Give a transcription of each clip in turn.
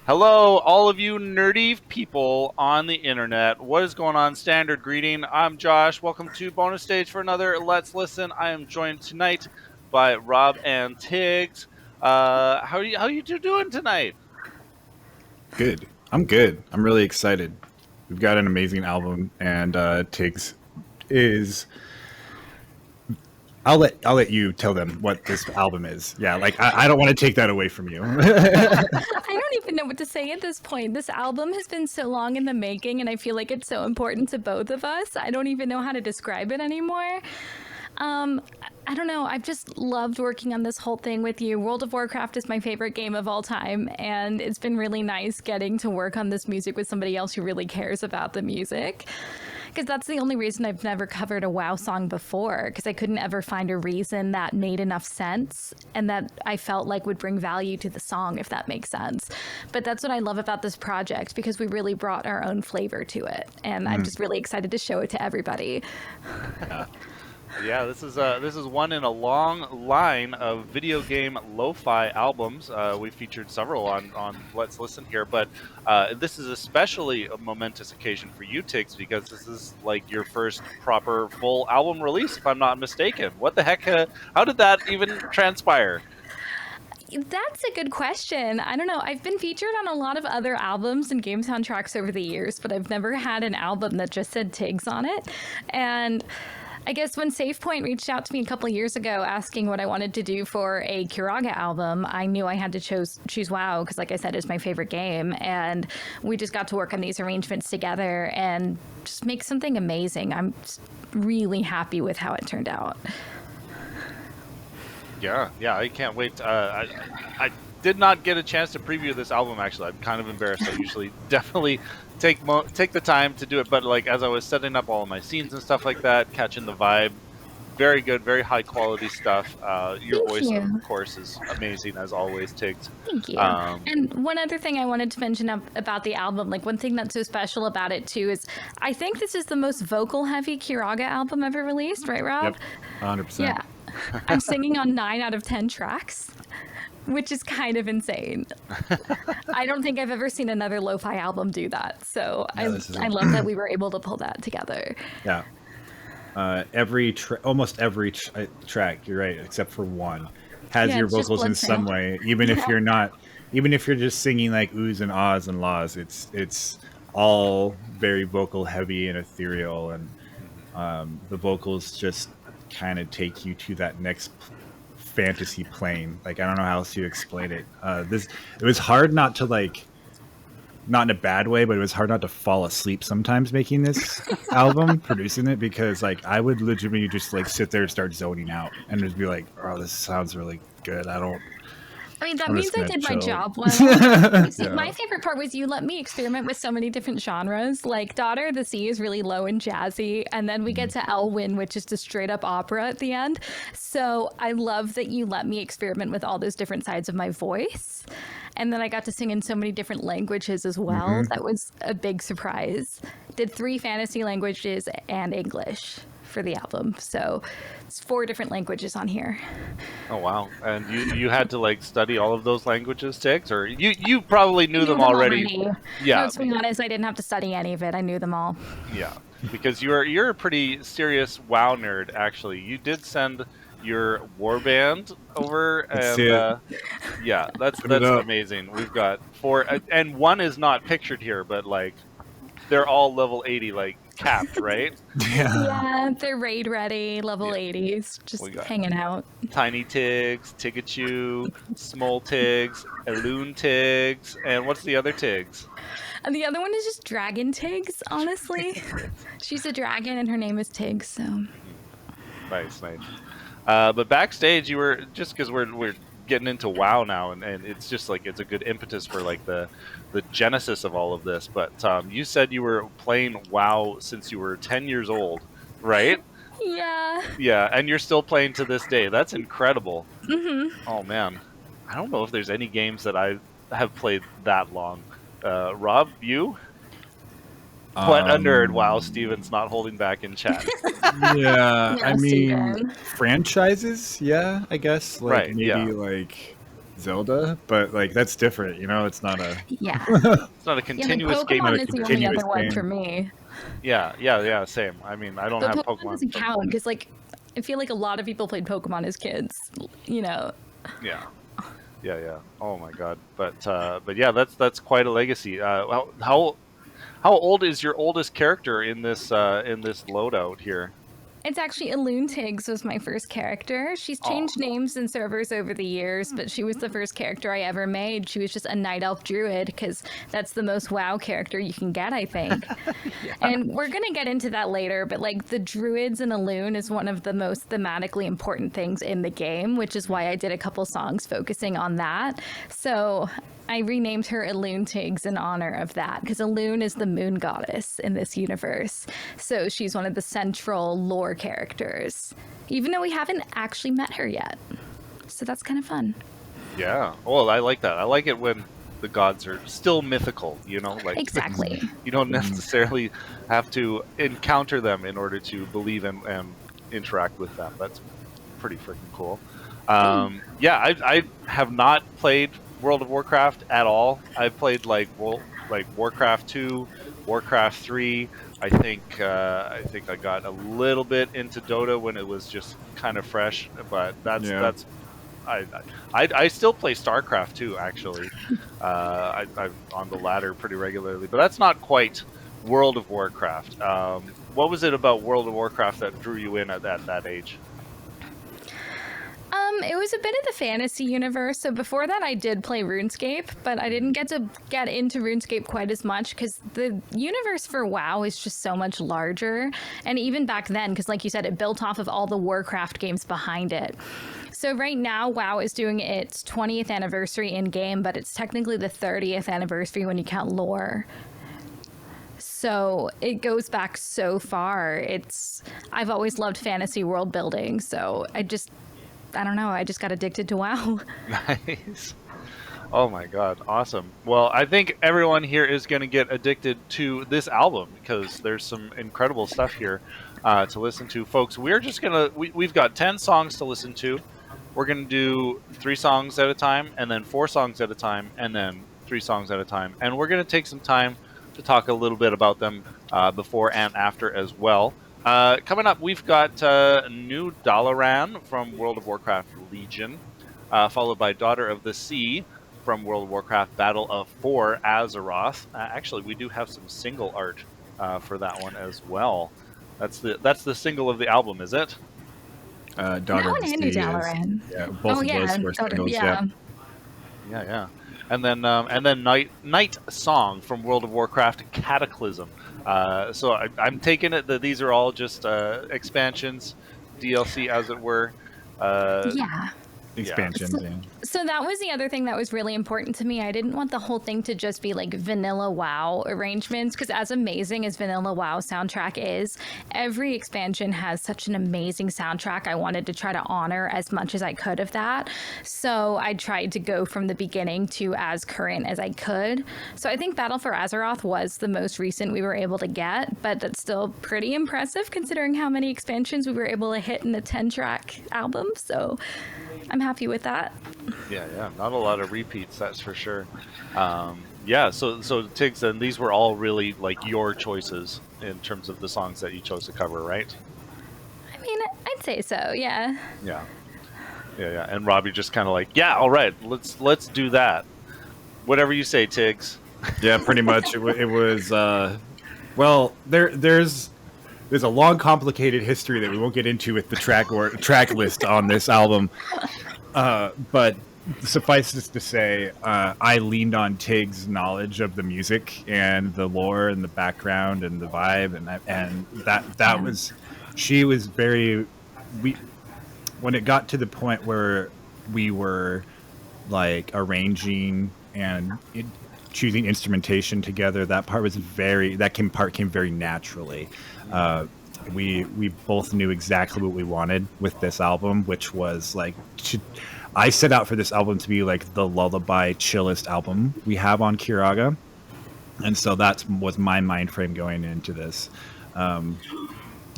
Hello, all of you nerdy people on the internet. What is going on? Standard greeting. I'm Josh. Welcome to bonus stage for another Let's Listen. I am joined tonight by Rob and Tiggs. How you two doing tonight? Good. I'm good. I'm really excited. We've got an amazing album, and Tiggs is. I'll let you tell them what this album is. Yeah, like I don't want to take that away from you. I don't even know what to say at this point. This album has been so long in the making, and I feel like it's so important to both of us. I don't even know how to describe it anymore. I don't know. I've just loved working on this whole thing with you. World of Warcraft is my favorite game of all time, and it's been really nice getting to work on this music with somebody else who really cares about the music. Because that's the only reason I've never covered a WoW song before, because I couldn't ever find a reason that made enough sense and that I felt like would bring value to the song, if that makes sense. But that's what I love about this project, because we really brought our own flavor to it, and I'm just really excited to show it to everybody. Yeah, this is one in a long line of video game lo-fi albums. We featured several on Let's Listen here, but this is especially a momentous occasion for you, Tiggs, because this is like your first proper full album release, if I'm not mistaken. What the heck? How did that even transpire? That's a good question. I don't know. I've been featured on a lot of other albums and game soundtracks over the years, but I've never had an album that just said Tiggs on it. And I guess when SafePoint reached out to me a couple of years ago asking what I wanted to do for a Curaga album, I knew I had to choose WoW because, like I said, it's my favorite game. And we just got to work on these arrangements together and just make something amazing. I'm really happy with how it turned out. Yeah, I can't wait. I did not get a chance to preview this album, actually. I'm kind of embarrassed. I usually definitely take the time to do it, but like as I was setting up all of my scenes and stuff like that, catching the vibe, very good, very high quality stuff. Your voice, of course, is amazing as always, Tiggs. Thank you. And one other thing I wanted to mention about the album, like one thing that's so special about it too is I think this is the most vocal heavy Curaga album ever released, right, Rob? Yep, 100%. Yeah. I'm singing on 9 out of 10 tracks, which is kind of insane. I don't think I've ever seen another lo-fi album do that. So yeah, I love that we were able to pull that together. Yeah. Almost every track, you're right, except for one, has your vocals in some way. Even if you're not, even if you're just singing like oohs and ahs and lahs, it's all very vocal heavy and ethereal, and the vocals just kind of take you to that next fantasy plane. Like I don't know how else to explain it. It was hard not to not in a bad way, but it was hard not to fall asleep sometimes making this album, producing it, because like I would legitimately just like sit there and start zoning out and just be like, oh, this sounds really good. I mean, that means I did my job well. Yeah. My favorite part was you let me experiment with so many different genres. Like Daughter of the Sea is really low and jazzy. And then we get to Elune, which is just straight up opera at the end. So I love that you let me experiment with all those different sides of my voice. And then I got to sing in so many different languages as well. That was a big surprise. Did 3 fantasy languages and English for the album, so it's 4 different languages on here. Oh wow! And you had to like study all of those languages, Tiggs, or you probably knew them already. Yeah. No, to be honest, I didn't have to study any of it. I knew them all. Yeah, because you're a pretty serious WoW nerd. Actually, you did send your warband over, and yeah, that's amazing. We've got 4, and 1 is not pictured here, but like they're all level 80, like capped, right? Yeah, they're raid ready, level 80s, just hanging out. Tiny Tiggs, Tigachu, Small Tiggs, Elune Tiggs, and what's the other Tiggs? And the other one is just Dragon Tiggs, honestly. She's a dragon and her name is Tiggs, so. Nice. But backstage, you were, just because we're getting into WoW now, and it's just like it's a good impetus for like the genesis of all of this. But you said you were playing WoW since you were 10 years old, right? Yeah, and you're still playing to this day. That's incredible. Oh man, I don't know if there's any games that I have played that long. Rob, you? What a nerd! Wow, Steven's not holding back in chat. Yeah, I mean, franchises. Yeah, I guess. Like, right. Maybe like Zelda, but like that's different, It's not a Yeah. It's not a Yeah, like continuous game. Pokemon is the only continuous other one game. for me. Yeah. Same. I mean, I don't But have Pokemon Pokemon. doesn't count because, like, I feel like a lot of people played Pokemon as kids. Yeah. Oh my god. But yeah, that's quite a legacy. How old is your oldest character in this loadout here? It's actually Elune. Tiggs was my first character. She's changed names and servers over the years, but she was the first character I ever made. She was just a night elf druid because that's the most WoW character you can get, I think. Yeah. And we're gonna get into that later, but like the druids in Elune is one of the most thematically important things in the game, which is why I did a couple songs focusing on that. So I renamed her Elune Tiggs in honor of that, because Elune is the moon goddess in this universe. So she's one of the central lore characters, even though we haven't actually met her yet. So that's kind of fun. Yeah. Well, I like that. I like it when the gods are still mythical, like Exactly. You don't necessarily have to encounter them in order to believe and interact with them. That's pretty freaking cool. Yeah, I have not played World of Warcraft at all. I've played like Warcraft 2, Warcraft 3. I think I got a little bit into Dota when it was just kind of fresh, but that's I still play StarCraft too, actually. I'm on the ladder pretty regularly, but that's not quite World of Warcraft. What was it about World of Warcraft that drew you in at that age? It was a bit of the fantasy universe. So before that, I did play RuneScape, but I didn't get into RuneScape quite as much because the universe for WoW is just so much larger. And even back then, because like you said, it built off of all the Warcraft games behind it. So right now, WoW is doing its 20th anniversary in game, but it's technically the 30th anniversary when you count lore. So it goes back so far. I've always loved fantasy world building, so I don't know. I just got addicted to WoW. Nice. Oh my god, awesome. Well, I think everyone here is going to get addicted to this album because there's some incredible stuff here to listen to. Folks, we're just going to... We've got 10 songs to listen to. We're going to do 3 songs at a time, and then 4 songs at a time, and then 3 songs at a time. And we're going to take some time to talk a little bit about them before and after as well. Coming up, we've got new Dalaran from World of Warcraft Legion, followed by Daughter of the Sea from World of Warcraft Battle for Azeroth. Actually, we do have some single art for that one as well. That's the single of the album, is it? Daughter of the Sea. Dalaran. Yeah, both of those were singles. Yeah. And then Night Song from World of Warcraft Cataclysm. So I'm taking it that these are all just expansions, DLC as it were. Expansions, yeah. So that was the other thing that was really important to me. I didn't want the whole thing to just be like vanilla WoW arrangements, because as amazing as vanilla WoW soundtrack is, every expansion has such an amazing soundtrack. I wanted to try to honor as much as I could of that. So I tried to go from the beginning to as current as I could. So I think Battle for Azeroth was the most recent we were able to get, but that's still pretty impressive considering how many expansions we were able to hit in a 10-track album. So I'm happy with that. Yeah, not a lot of repeats, that's for sure. So Tiggs, and these were all really like your choices in terms of the songs that you chose to cover, right? I mean, I'd say so, yeah. Yeah. And Robbie just kind of like, yeah, all right, let's do that. Whatever you say, Tiggs. Yeah, pretty much. It was. Well, there's a long, complicated history that we won't get into with the track list on this album. But suffice it to say, I leaned on Tiggs' knowledge of the music and the lore and the background and the vibe, and that was, she was very. When it got to the point where we were like arranging and choosing instrumentation together, that part came very naturally. We both knew exactly what we wanted with this album, which was like I set out for this album to be like the lullaby chillest album we have on Curaga, and so that was my mind frame going into this.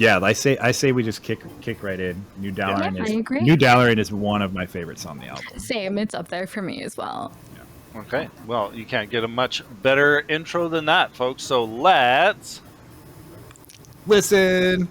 Yeah, I say we just kick right in. New Dalaran I agree. New Dalaran is one of my favorites on the album. Same, it's up there for me as well. Okay, well, you can't get a much better intro than that, folks. So let's listen.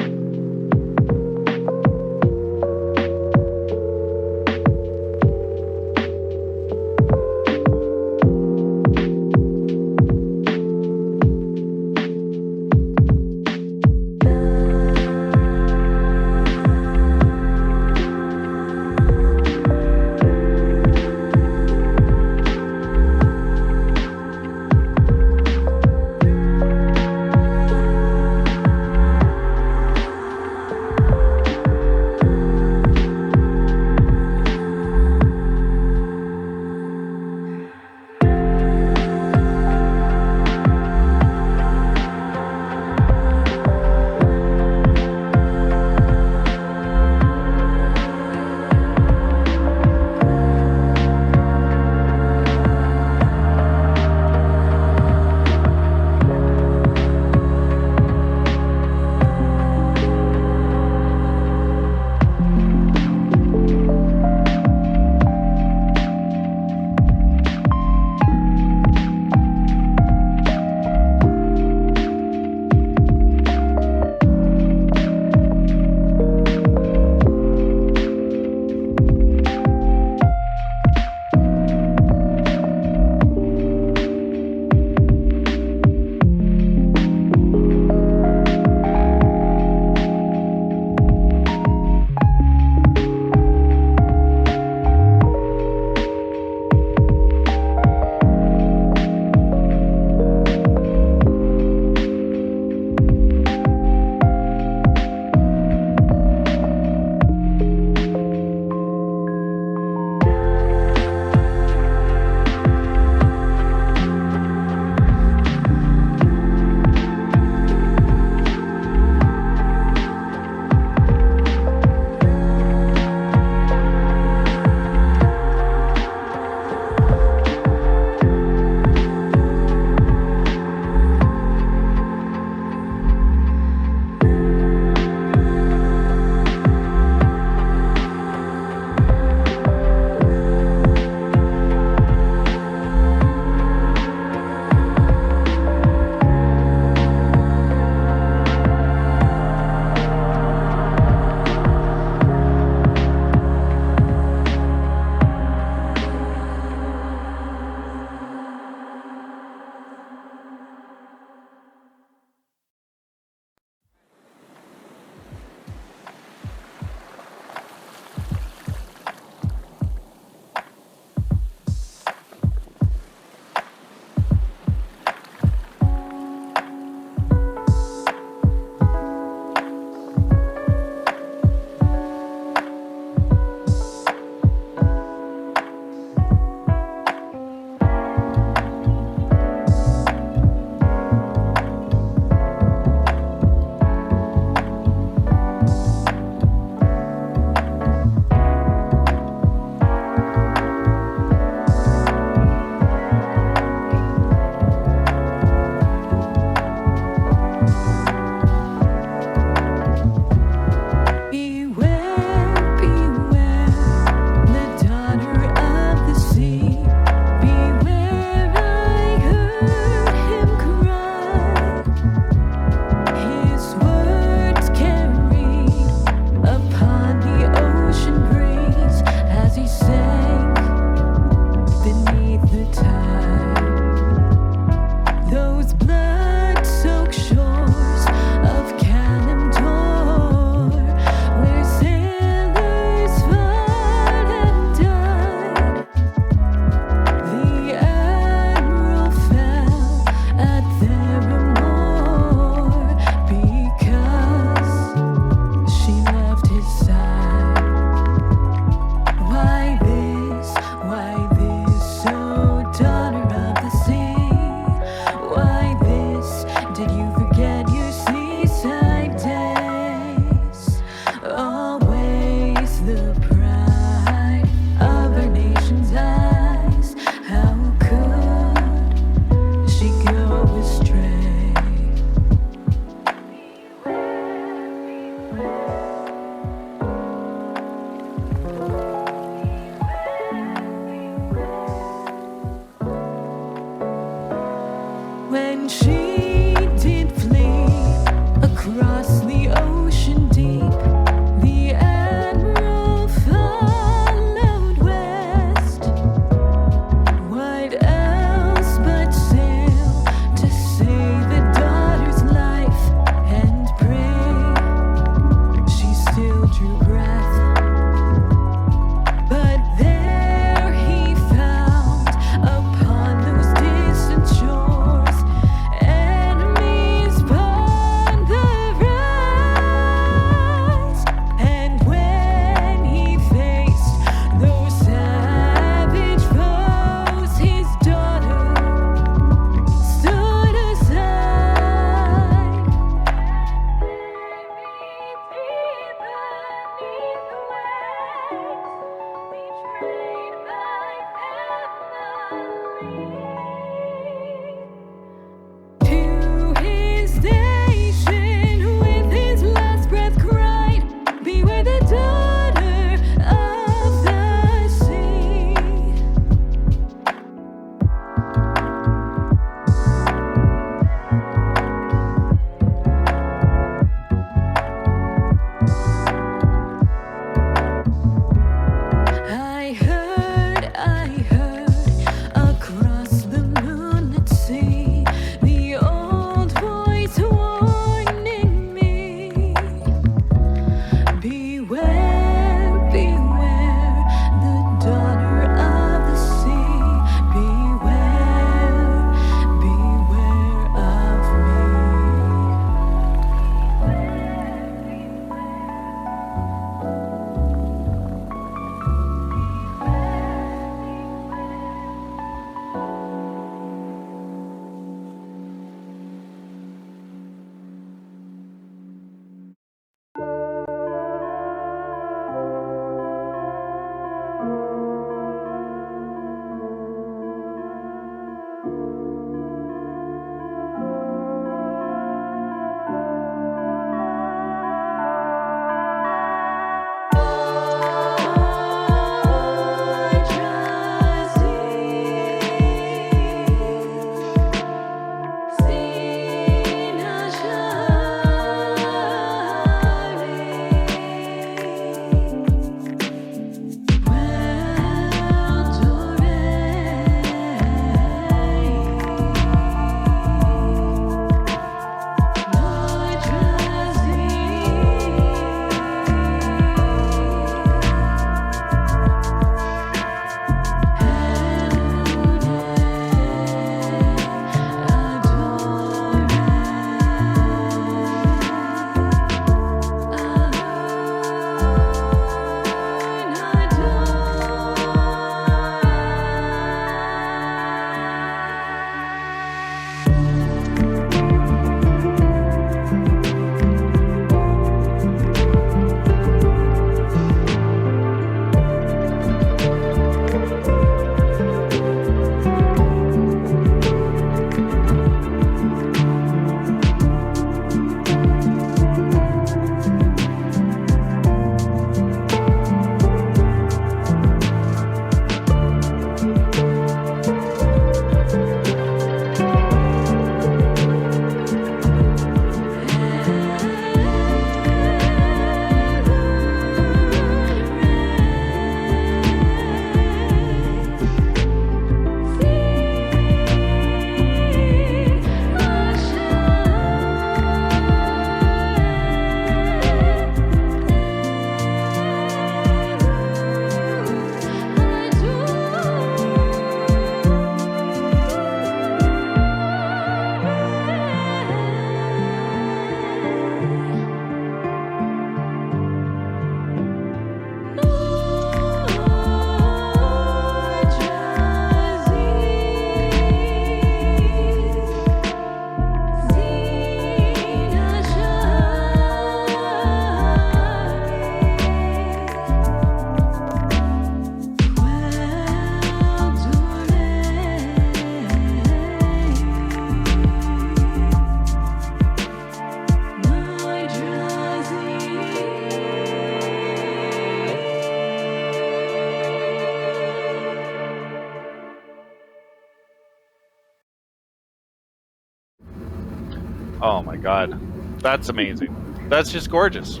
God, that's amazing. That's just gorgeous.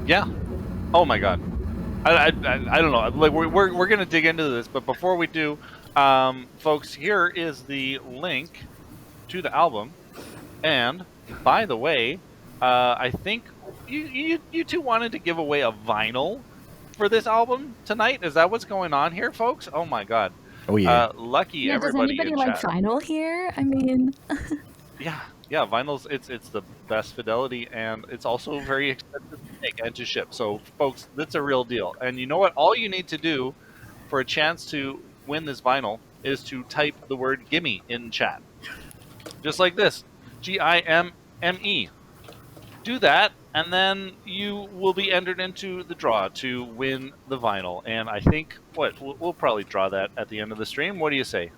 Yeah. Oh my God. I don't know. Like we're gonna dig into this, but before we do, folks, here is the link to the album. And by the way, I think you two wanted to give away a vinyl for this album tonight. Is that what's going on here, folks? Oh my God. Oh yeah. Lucky Does everybody anybody in like chat. vinyl here? I mean, Yeah, vinyl's it's the best fidelity, and it's also very expensive to make and to ship. So, folks, that's a real deal. And you know what? All you need to do for a chance to win this vinyl is to type the word "gimme" in chat, just like this, GIMME. Do that, and then you will be entered into the draw to win the vinyl. And I think we'll probably draw that at the end of the stream. What do you say?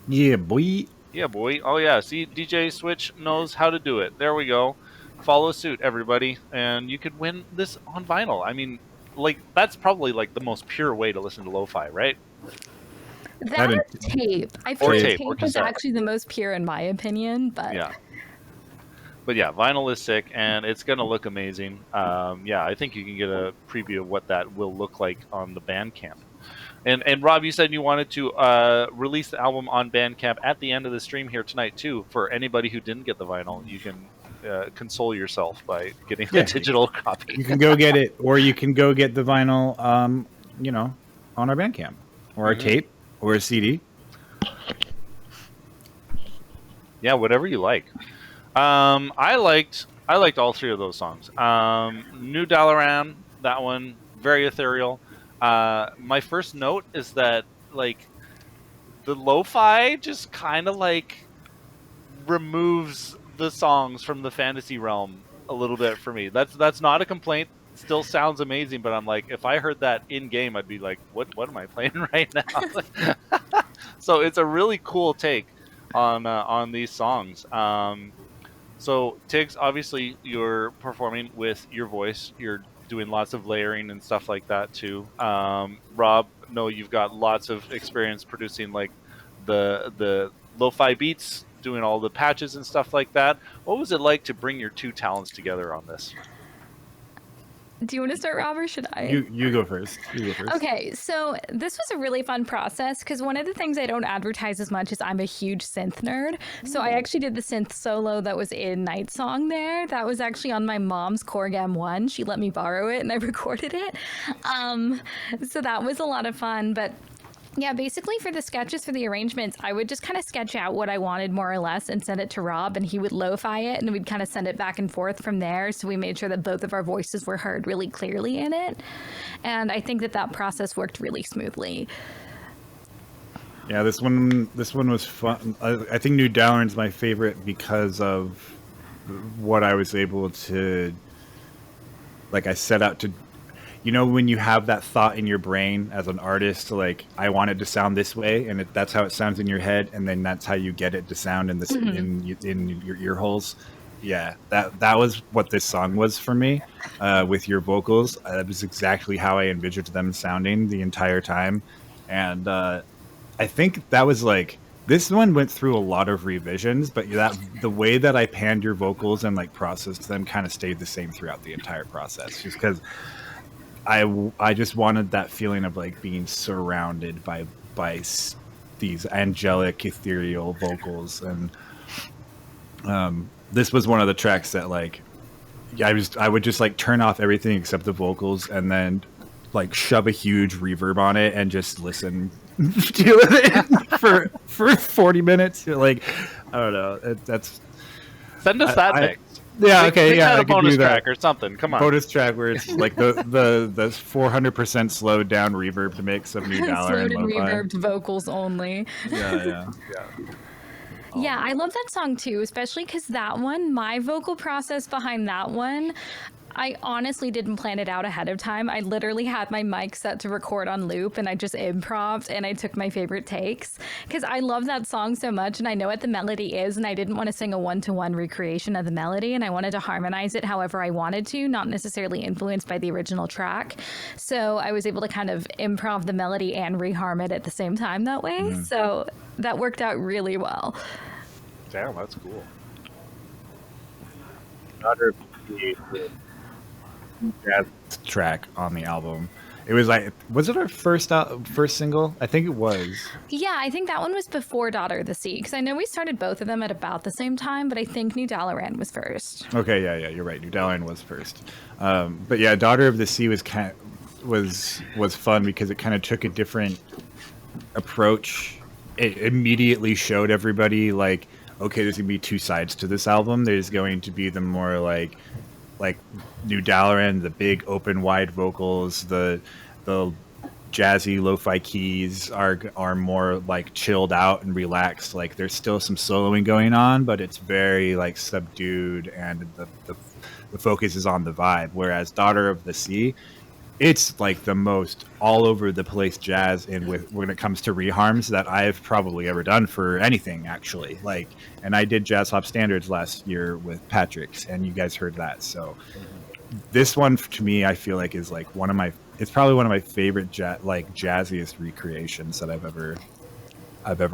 Yeah, boy. Yeah, boy. Oh, yeah. See, DJ Switch knows how to do it. There we go. Follow suit, everybody. And you could win this on vinyl. I mean, like, that's probably, like, the most pure way to listen to lo-fi, right? that or tape. I feel Or like tape, tape or is cassette. actually the most pure in my opinion, but Yeah. But, yeah, vinyl is sick, and it's going to look amazing. Yeah, I think you can get a preview of what that will look like on the Bandcamp. And Rob, you said you wanted to release the album on Bandcamp at the end of the stream here tonight too. For anybody who didn't get the vinyl, you can console yourself by getting a digital copy. You can go get it, or you can go get the vinyl, on our Bandcamp, or a tape, or a CD. Yeah, whatever you like. I liked all three of those songs. New Dalaran, that one, very ethereal. My first note is that, like, the lo-fi just kind of, like, removes the songs from the fantasy realm a little bit for me. That's not a complaint. It still sounds amazing, but I'm like, if I heard that in game, I'd be like, what am I playing right now? So it's a really cool take on these songs. So Tiggs, obviously you're performing with your voice. You're doing lots of layering and stuff like that too. Rob, no, you've got lots of experience producing like the lo-fi beats, doing all the patches and stuff like that. What was it like to bring your two talents together on this? do you want to start, Rob, or should I? You go first. Okay, so this was a really fun process because one of the things I don't advertise as much is I'm a huge synth nerd. So I actually did the synth solo that was in Night Song there. That was actually on my mom's Korg M1. She let me borrow it and I recorded it. So that was a lot of fun, but yeah, basically for the sketches, for the arrangements, I would just kind of sketch out what I wanted more or less and send it to Rob, and he would lo-fi it, and we'd kind of send it back and forth from there. So we made sure that both of our voices were heard really clearly in it. And I think that process worked really smoothly. Yeah, this one was fun. I think New Dalaran's my favorite because of what I was able to, like, I set out to, when you have that thought in your brain as an artist, like, I want it to sound this way, and that's how it sounds in your head, and then that's how you get it to sound in this in your ear holes. Yeah, that was what this song was for me, with your vocals. That was exactly how I envisioned them sounding the entire time, and I think that was like, this one went through a lot of revisions, but the way that I panned your vocals and like processed them kind of stayed the same throughout the entire process, just because I just wanted that feeling of like being surrounded by these angelic, ethereal vocals, and this was one of the tracks that, like, I would just like turn off everything except the vocals, and then like shove a huge reverb on it and just listen to it for 40 minutes. Like, I don't know. Send us that mix. Yeah, okay, make yeah, that I a could bonus do that. track or something. Come on, bonus track where it's like the 400% slowed down reverb mix of New Dalaran Slowed and lo-fi. reverbed vocals only. Yeah. Yeah, I love that song too, especially because that one, my vocal process behind that one, I honestly didn't plan it out ahead of time. I literally had my mic set to record on loop, and I just improv'd, and I took my favorite takes because I love that song so much, and I know what the melody is, and I didn't want to sing a one-to-one recreation of the melody, and I wanted to harmonize it however I wanted to, not necessarily influenced by the original track. So I was able to kind of improv the melody and reharm it at the same time that way. So that worked out really well. Damn, that's cool. Daughter of the jazz track on the album. It was like, was it our first single? I think it was. Yeah, I think that one was before Daughter of the Sea, because I know we started both of them at about the same time, but I think New Dalaran was first. Okay, yeah, you're right. New Dalaran was first. But yeah, Daughter of the Sea was was fun because it kind of took a different approach. It immediately showed everybody like, okay, there's gonna be two sides to this album. There's going to be the more like New Dalaran, the big open wide vocals, the jazzy lo-fi keys are more like chilled out and relaxed. Like there's still some soloing going on, but it's very like subdued, and the focus is on the vibe. Whereas Daughter of the Sea, it's like the most all over the place jazz and when it comes to reharms that I've probably ever done for anything, actually. Like, and I did Jazz Hop Standards last year with Patrick's, and you guys heard that. So this one to me, I feel like is like it's probably one of my favorite jazziest recreations that I've ever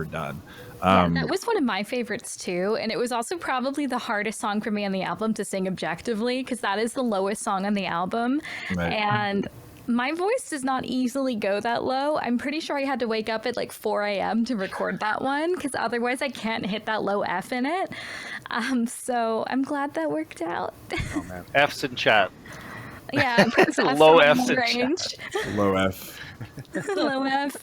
done. Yeah, that was one of my favorites too, and it was also probably the hardest song for me on the album to sing objectively, because that is the lowest song on the album, Right. and my voice does not easily go that low. I'm pretty sure I had to wake up at like 4 a.m. to record that one, because otherwise I can't hit that low F in it. So I'm glad that worked out. Oh man, F's in chat. Yeah, F's Low in F's in range. Low F. Low F.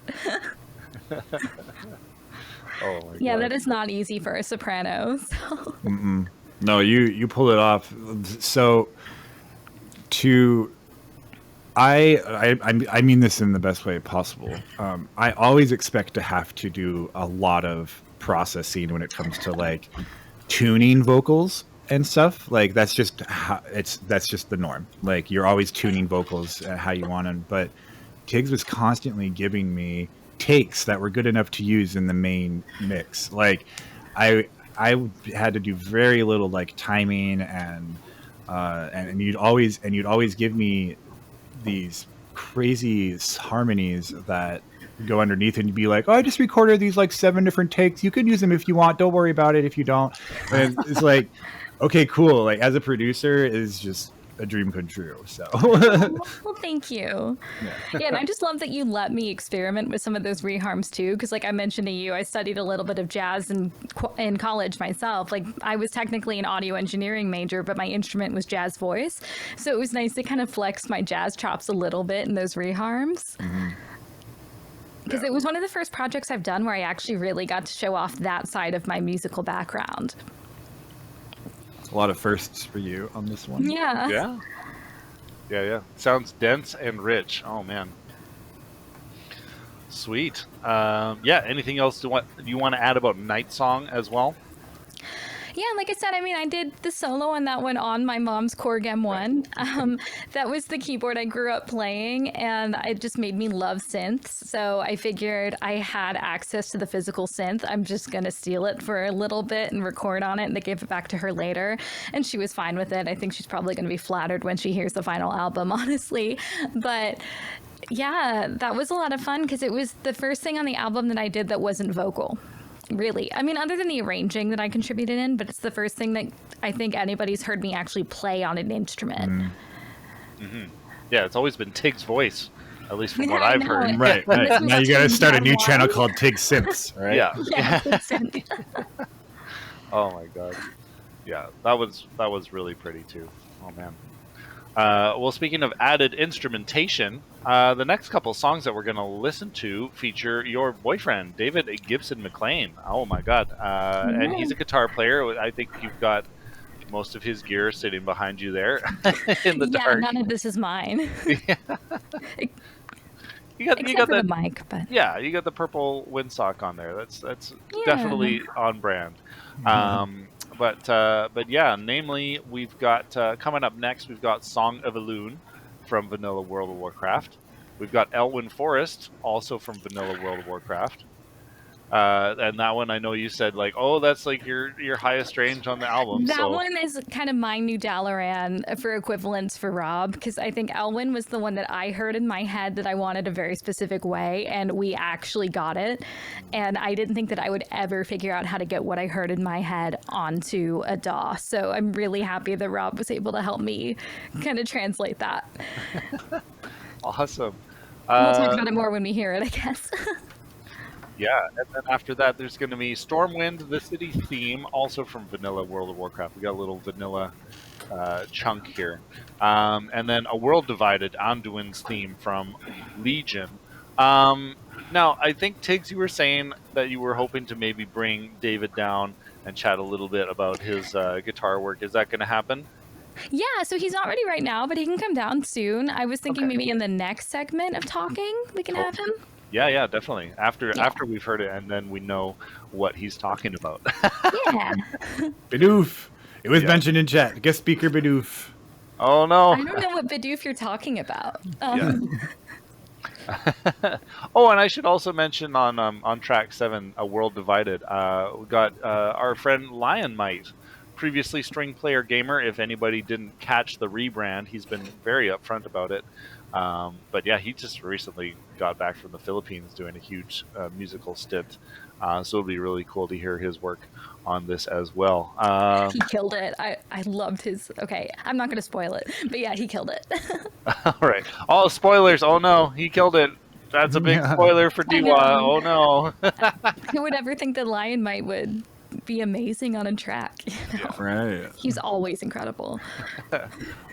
Oh my Yeah, God. that is not easy for a soprano. So. No, you pull it off. So I mean this in the best way possible. I always expect to have to do a lot of processing when it comes to like tuning vocals and stuff. Like that's just the norm. Like you're always tuning vocals how you want them. But Tiggs was constantly giving me takes that were good enough to use in the main mix. Like I had to do very little like timing and you'd always give me these crazy harmonies that go underneath, and you'd be like, oh, I just recorded these like 7 different takes. You can use them if you want. Don't worry about it if you don't. And it's like, okay, cool. Like as a producer is just a dream come true. So Well, thank you. Yeah, and I just love that you let me experiment with some of those reharms too, because like I mentioned to you, I studied a little bit of jazz in college myself. Like I was technically an audio engineering major, but my instrument was jazz voice, so it was nice to kind of flex my jazz chops a little bit in those reharms. Because it was one of the first projects I've done where I actually really got to show off that side of my musical background. a lot of firsts for you on this one. Yeah. Yeah. Sounds dense and rich. Oh man. Sweet. Yeah. Anything else you want to add about Night Song as well? Yeah, like I said, I mean, I did the solo on that one on my mom's Korg M1. That was the keyboard I grew up playing, and it just made me love synths. So I figured I had access to the physical synth. I'm just going to steal it for a little bit and record on it, and then give it back to her later. And she was fine with it. I think she's probably going to be flattered when she hears the final album, honestly. But yeah, that was a lot of fun because it was the first thing on the album that I did that wasn't vocal. Really. I mean, other than the arranging that I contributed in, but it's the first thing that I think anybody's heard me actually play on an instrument. Yeah, it's always been Tiggs' voice, at least from what I've heard. Right. Now you got to start a new channel called Tiggs Synths, right? Yeah. Oh my god. Yeah, that was really pretty too. Oh man. Well, speaking of added instrumentation, the next couple songs that we're going to listen to feature your boyfriend, David Gibson McLean. Oh my god. And he's a guitar player. I think you've got most of his gear sitting behind you there in the dark. Yeah, none of this is mine. You got the that mic, but yeah, you got the purple windsock on there. That's definitely on brand. But yeah, namely, we've got coming up next. We've got Song of Elune from Vanilla World of Warcraft. We've got Elwyn Forest, also from Vanilla World of Warcraft. And that one I know you said like, oh, that's like your highest range on the album. That So one is kind of my new Dalaran for equivalence for Rob, because I think Elwyn was the one that I heard in my head that I wanted a very specific way, and we actually got it. And I didn't think that I would ever figure out how to get what I heard in my head onto a DAW. So I'm really happy that Rob was able to help me kind of translate that. awesome. We'll talk about it more when we hear it, I guess. Yeah, and then after that, there's going to be Stormwind, the city theme, also from Vanilla World of Warcraft. We got a little vanilla chunk here. And then A World Divided, Anduin's theme from Legion. Now, I think, Tiggs, you were saying that you were hoping to maybe bring David down and chat a little bit about his guitar work. Is that going to happen? Yeah, so he's not ready right now, but he can come down soon. I was thinking maybe in the next segment of talking, we can have him. Yeah, definitely. After we've heard it, and then we know what he's talking about. Yeah. Bidoof. It was mentioned in chat. Guest speaker Bidoof. Oh no. I don't know what Bidoof you're talking about. Oh, and I should also mention on track 7, A World Divided. We got our friend Lionmight, previously string player gamer. If anybody didn't catch the rebrand, he's been very upfront about it. But yeah, he just recently got back from the Philippines doing a huge musical stint. So it'll be really cool to hear his work on this as well. He killed it. I loved his... Okay, I'm not going to spoil it, but yeah, he killed it. All right. All spoilers. Oh no, he killed it. That's a big spoiler for Diwa. Oh no. Who would ever think that Lionmight would be amazing on a track? You know? Right. He's always incredible.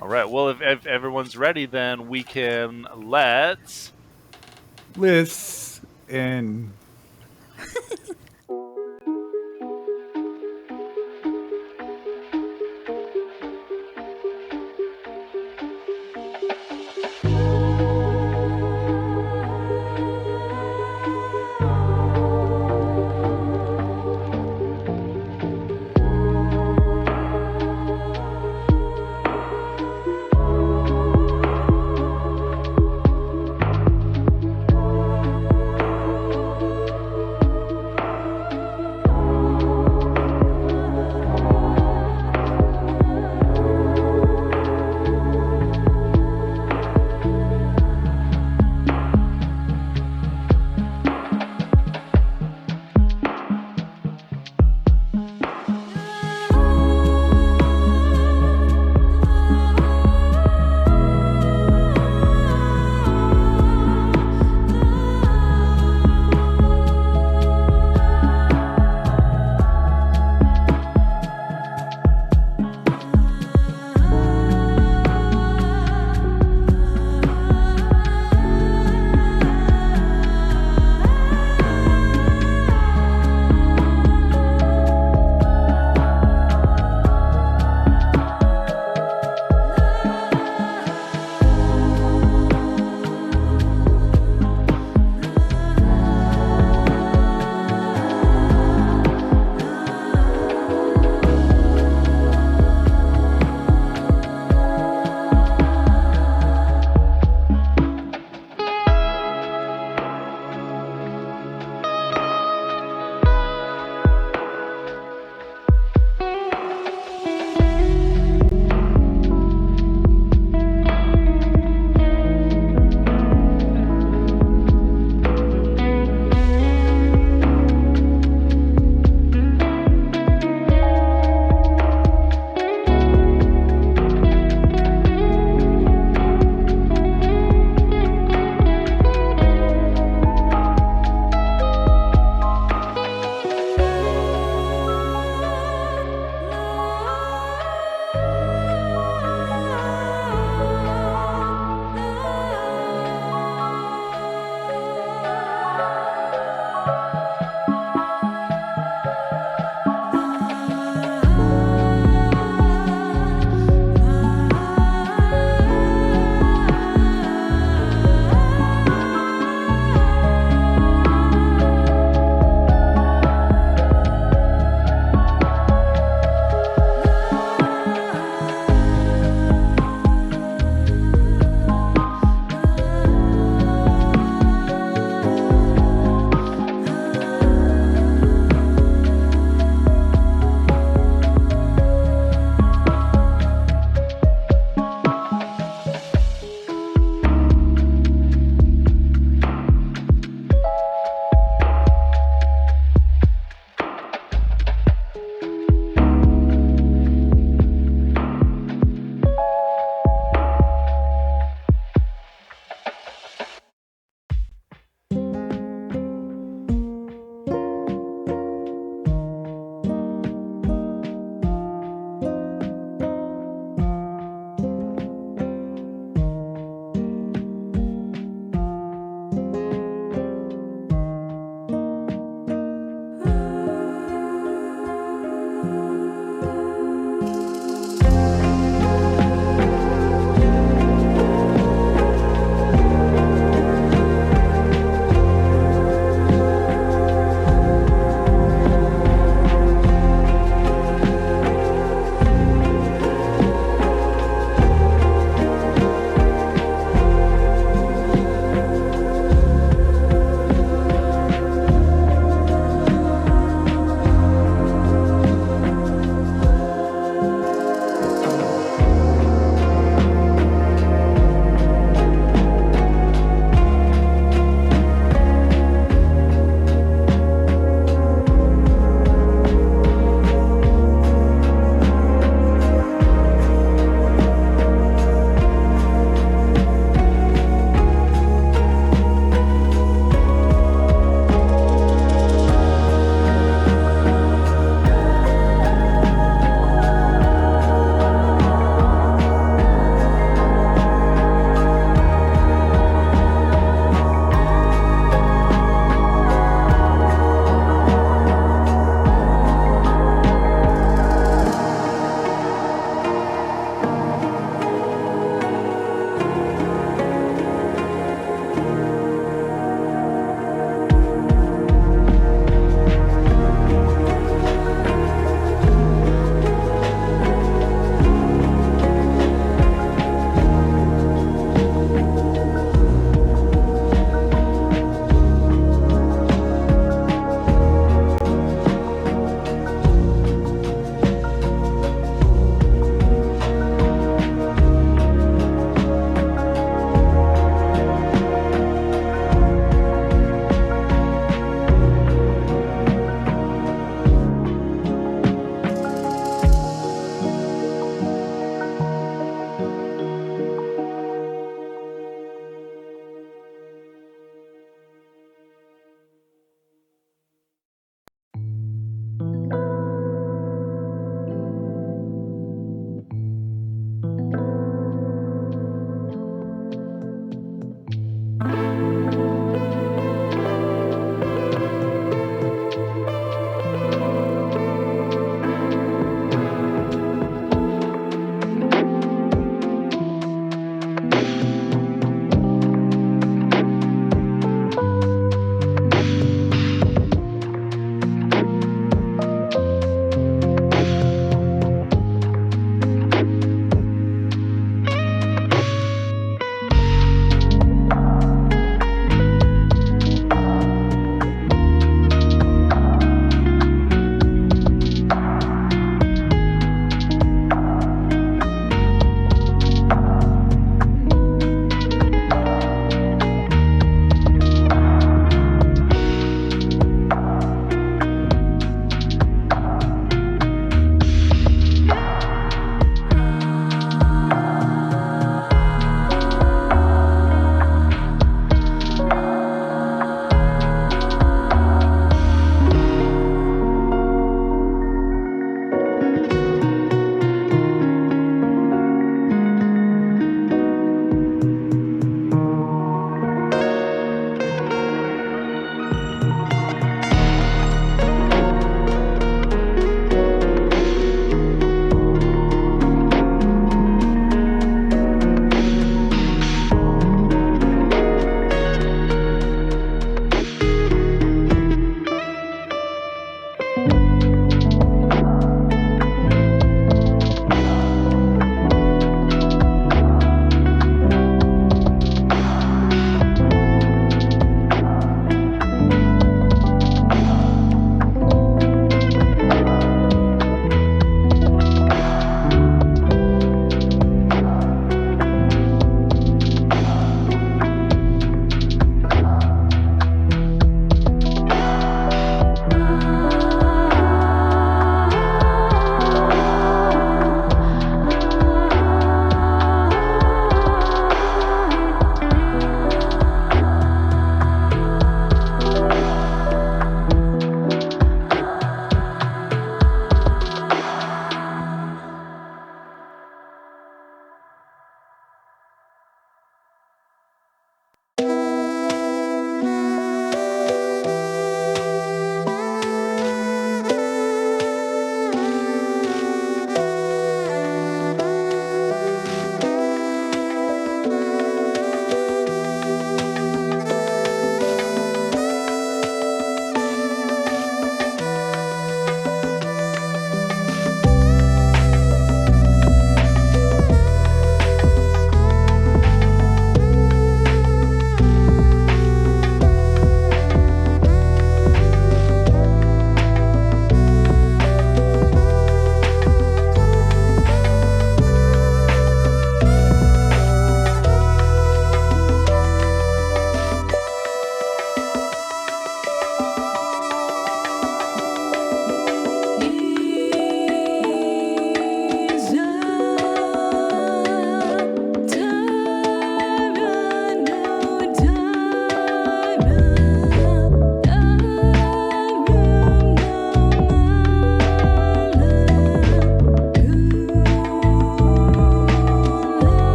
All right. Well, if everyone's ready, then we can let's listen.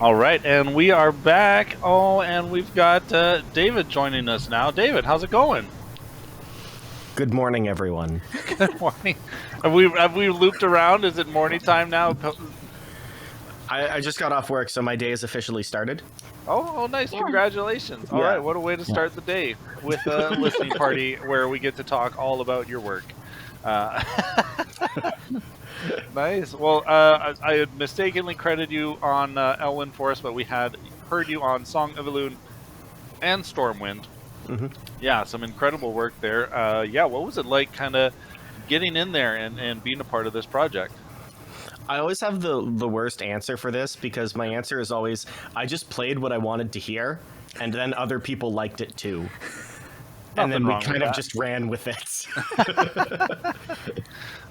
All right, and we are back. Oh, and we've got David joining us now. David, how's it going? Good morning, everyone. Good morning. Have we looped around? Is it morning time now? I just got off work, so my day has officially started. Oh, nice. Yeah. Congratulations. All right, what a way to start the day with a listening party where we get to talk all about your work. Nice. Well, I had mistakenly credited you on Elune for us, but we had heard you on Song of Elune and Stormwind. Mm-hmm. Yeah, some incredible work there. Yeah, what was it like kind of getting in there and being a part of this project? I always have the worst answer for this because my answer is always, I just played what I wanted to hear, and then other people liked it too. And then we kind of just ran with it.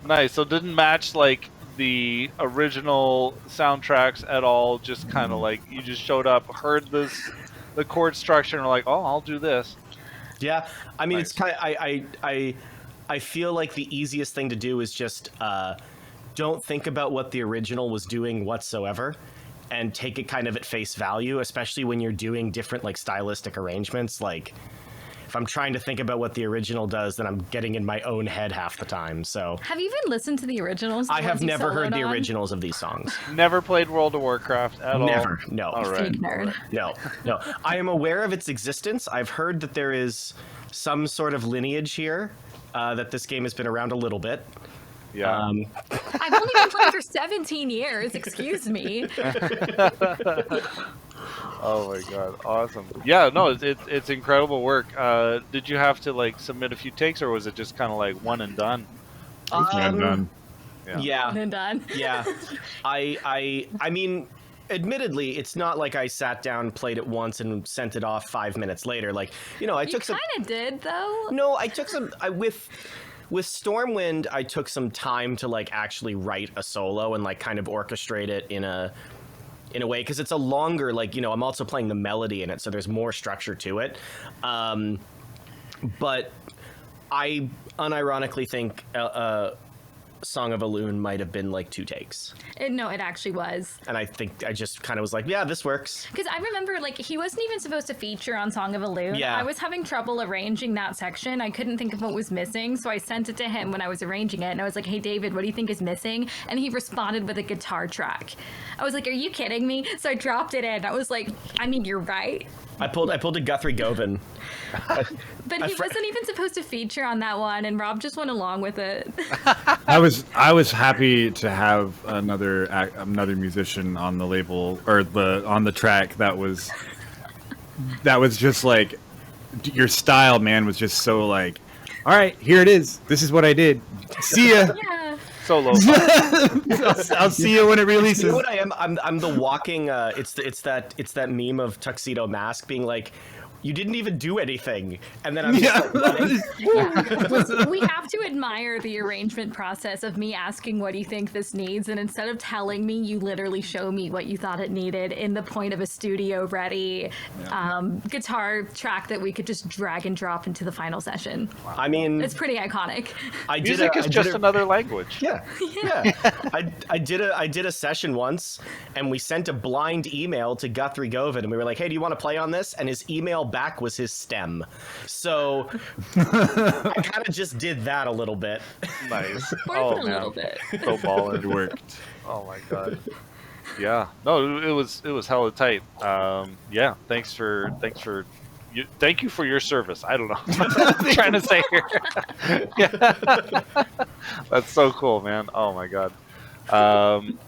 Nice. So it didn't match like the original soundtracks at all. Just kind of like you just showed up, heard the chord structure, and were like, "Oh, I'll do this." Yeah, I mean, nice. It's kind of I feel like the easiest thing to do is just don't think about what the original was doing whatsoever, and take it kind of at face value, especially when you're doing different like stylistic arrangements. Like, if I'm trying to think about what the original does, then I'm getting in my own head half the time. So, have you even listened to the originals? I have never heard the originals of these songs. Never played World of Warcraft at all? Never, no. All right. Nerd. No. I am aware of its existence. I've heard that there is some sort of lineage here, that this game has been around a little bit. Yeah. I've only been playing for 17 years. Excuse me. Oh my god, awesome. Yeah, no, it's incredible work. Did you have to like submit a few takes, or was it just kind of like one and done? One and done. Yeah. One and done. Yeah. I mean, admittedly, it's not like I sat down, played it once, and sent it off 5 minutes later. Like, I took some... You kind of did, though. No, I took some... With Stormwind, I took some time to like actually write a solo and like kind of orchestrate it in a way, because it's a longer, like, I'm also playing the melody in it, so there's more structure to it. But I unironically think Song of Elune might have been like 2 takes. No, it actually was. And I think I just kind of was like, yeah, this works. Because I remember, like, he wasn't even supposed to feature on Song of Elune. Yeah. I was having trouble arranging that section. I couldn't think of what was missing, so I sent it to him when I was arranging it, and I was like, hey, David, what do you think is missing? And he responded with a guitar track. I was like, are you kidding me? So I dropped it in. I was like, I mean, you're right. I pulled a Guthrie Govan. But he wasn't even supposed to feature on that one, and Rob just went along with it. I was happy to have another musician on the label or on the track that was just like your style, man, was just so like, all right, here it is. This is what I did. See ya. Yeah. Solo. I'll see you when it releases. You know what I am? I'm the walking. It's that meme of Tuxedo Mask being like, you didn't even do anything, and then I'm just like, running. Yeah. We have to admire the arrangement process of me asking, what do you think this needs? And instead of telling me, you literally show me what you thought it needed in the point of a studio ready guitar track that we could just drag and drop into the final session. Wow. I mean, it's pretty iconic. Music is just another language. Yeah. I did a session once, and we sent a blind email to Guthrie Govan, and we were like, hey, do you want to play on this? And his email back was his stem. So I kind of just did that a little bit. Nice. A little bit. So ballin'. It worked. Oh my god. Yeah. No, it was hella tight. Yeah. Thank you for your service. I don't know what I'm trying to say here. Yeah. That's so cool, man. Oh my god.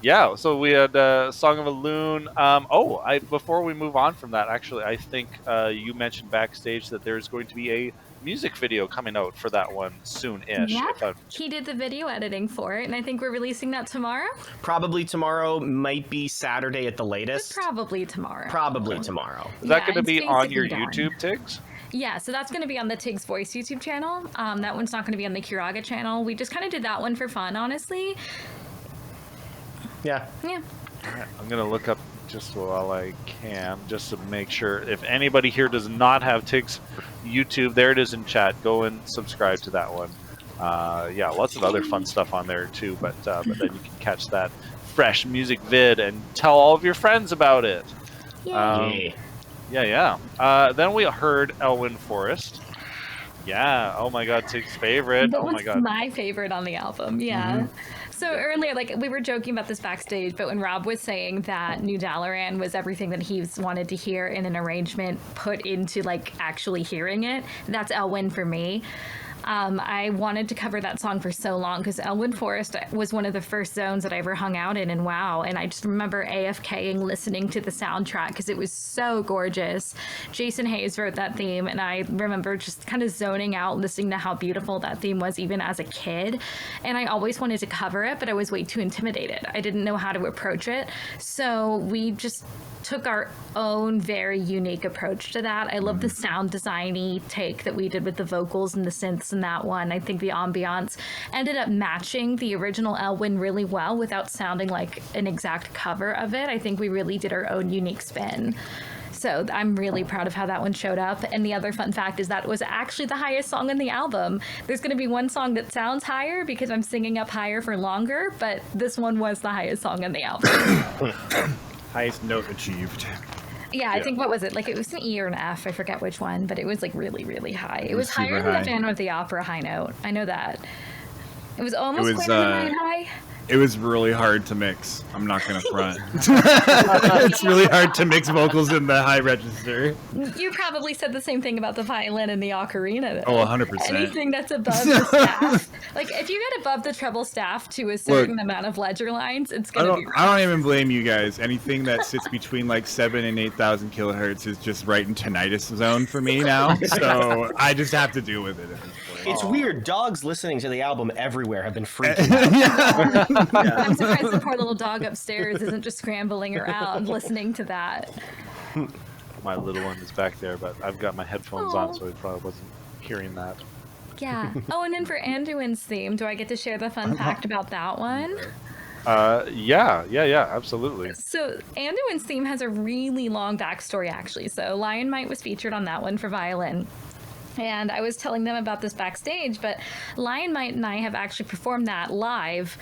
Yeah, so we had Song of Elune. Before we move on from that, actually, I think you mentioned backstage that there's going to be a music video coming out for that one soon-ish. Yeah, he did the video editing for it, and I think we're releasing that tomorrow. Probably tomorrow, might be Saturday at the latest. But probably tomorrow. Probably tomorrow. Is that going to be on your YouTube, Tiggs? Yeah, so that's going to be on the Tiggs Voice YouTube channel. That one's not going to be on the Curaga channel. We just kind of did that one for fun, honestly. Yeah. Yeah. All right, I'm going to look up just while I can, just to make sure. If anybody here does not have Tiggs YouTube, there it is in chat. Go and subscribe to that one. Yeah, lots of other fun stuff on there too, but then you can catch that fresh music vid and tell all of your friends about it. Yeah. Then we heard Elwyn Forest. Yeah. Oh my God, Tiggs' favorite. That oh was my God. my favorite on the album. Yeah. So earlier, like we were joking about this backstage, but when Rob was saying that New Dalaran was everything that he's wanted to hear in an arrangement put into like actually hearing it, that's Elwyn for me. I wanted to cover that song for so long because Elwyn Forest was one of the first zones that I ever hung out in WoW, and I just remember AFKing listening to the soundtrack because it was so gorgeous. Jason Hayes wrote that theme, and I remember just kind of zoning out listening to how beautiful that theme was even as a kid, and I always wanted to cover it, but I was way too intimidated. I didn't know how to approach it, so we just took our own very unique approach to that. I love the sound designy take that we did with the vocals and the synths in that one. I think the ambiance ended up matching the original Elwyn really well without sounding like an exact cover of it. I think we really did our own unique spin. So I'm really proud of how that one showed up. And the other fun fact is that it was actually the highest song on the album. There's going to be one song that sounds higher because I'm singing up higher for longer, but this one was the highest song on the album. Highest note achieved. Yeah, I think, what was it? Like, it was an E or an F. I forget which one, but it was, like, really, really high. It was higher than the Phantom of the Opera high note. I know that. It was almost quite high. It was really hard to mix. I'm not going to front. It's really hard to mix vocals in the high register. You probably said the same thing about the violin and the ocarina. Oh, 100%. Anything that's above the staff. Like, if you get above the treble staff to a certain amount of ledger lines, it's going to be rough. I don't even blame you guys. Anything that sits between, like, 7,000 and 8,000 kilohertz is just right in tinnitus zone for me now. So I just have to deal with it at this point. It's weird. Dogs listening to the album everywhere have been freaking out. I'm surprised the poor little dog upstairs isn't just scrambling around listening to that. My little one is back there, but I've got my headphones on, so he probably wasn't hearing that. Yeah. Oh, and then for Anduin's theme, do I get to share the fun fact about that one? Yeah, absolutely. So Anduin's theme has a really long backstory, actually. So Lionmight was featured on that one for violin. And I was telling them about this backstage, but Lionmight and I have actually performed that live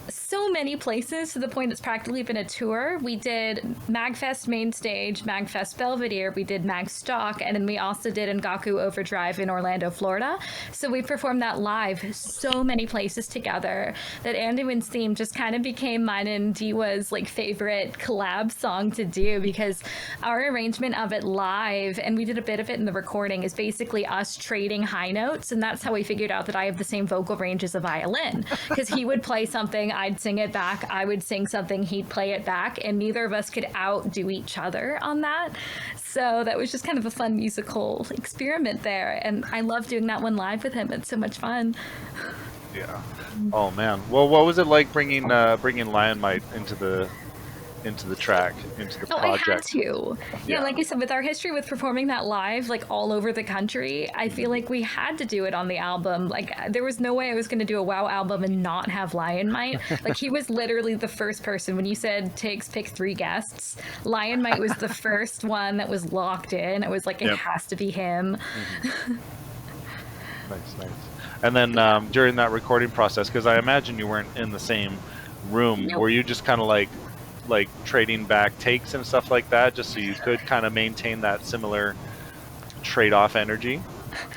so many places to the point it's practically been a tour. We did Magfest main stage, Magfest Belvedere, we did Magstock, and then we also did Ngaku Overdrive in Orlando, Florida. So we performed that live so many places together that Anduin's theme just kind of became mine and Diwa's like favorite collab song to do, because our arrangement of it live, and we did a bit of it in the recording, is basically us trading high notes, and that's how we figured out that I have the same vocal range as a violin, because he would play something, I'd sing it back, I would sing something, he'd play it back, and neither of us could outdo each other on that. So that was just kind of a fun musical experiment there, and I love doing that one live with him. It's so much fun. Yeah. Oh man. Well, what was it like bringing Lionmight into the track, into the project? I had to. Yeah, like I said, with our history with performing that live, like all over the country, I feel like we had to do it on the album. Like, there was no way I was going to do a WoW album and not have Lionmight. Like, he was literally the first person. When you said Tiggs pick 3 guests, Lionmight was the first one that was locked in. It was like, it has to be him. Nice. And then during that recording process, because I imagine you weren't in the same room, were you just kind of like trading back takes and stuff like that, just so you could kind of maintain that similar trade-off energy?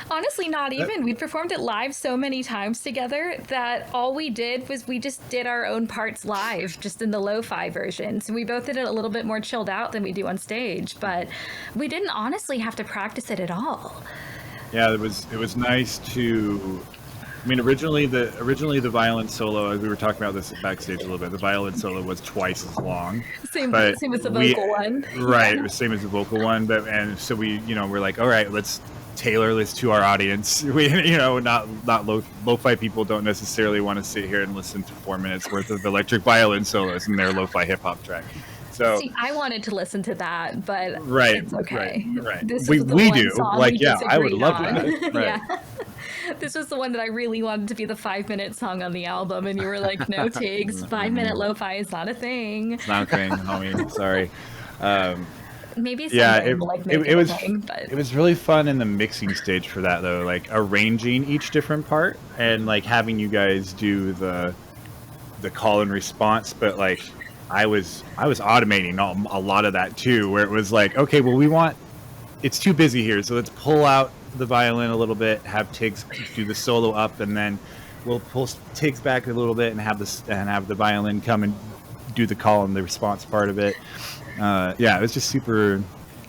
Honestly, not even. We performed it live so many times together that all we did was we just did our own parts live, just in the lo-fi version. So we both did it a little bit more chilled out than we do on stage, but we didn't honestly have to practice it at all. Yeah, it was nice to. I mean, originally the violin solo, we were talking about this backstage a little bit, the violin solo was twice as long. Same as the vocal one. Right, it was same as the vocal one, and so we're like, all right, let's tailor this to our audience. We, not lo-fi people don't necessarily want to sit here and listen to 4 minutes worth of electric violin solos in their lo-fi hip-hop track. So, see, I wanted to listen to that, but it's okay. Right. This we do. Like, yeah, I would love that. Right. Yeah. This was the one that I really wanted to be the 5-minute song on the album, and you were like, no, Tiggs, 5-minute lo-fi is not a thing. It's not a thing, homie. Sorry. Maybe someday we'll make it a thing, but it was really fun in the mixing stage for that, though, like arranging each different part and like having you guys do the call and response, but like I was automating a lot of that too, where it was like, okay, well it's too busy here, so let's pull out the violin a little bit, have Tiggs do the solo up, and then we'll pull Tiggs back a little bit and have the violin come and do the call and the response part of it. It was just super.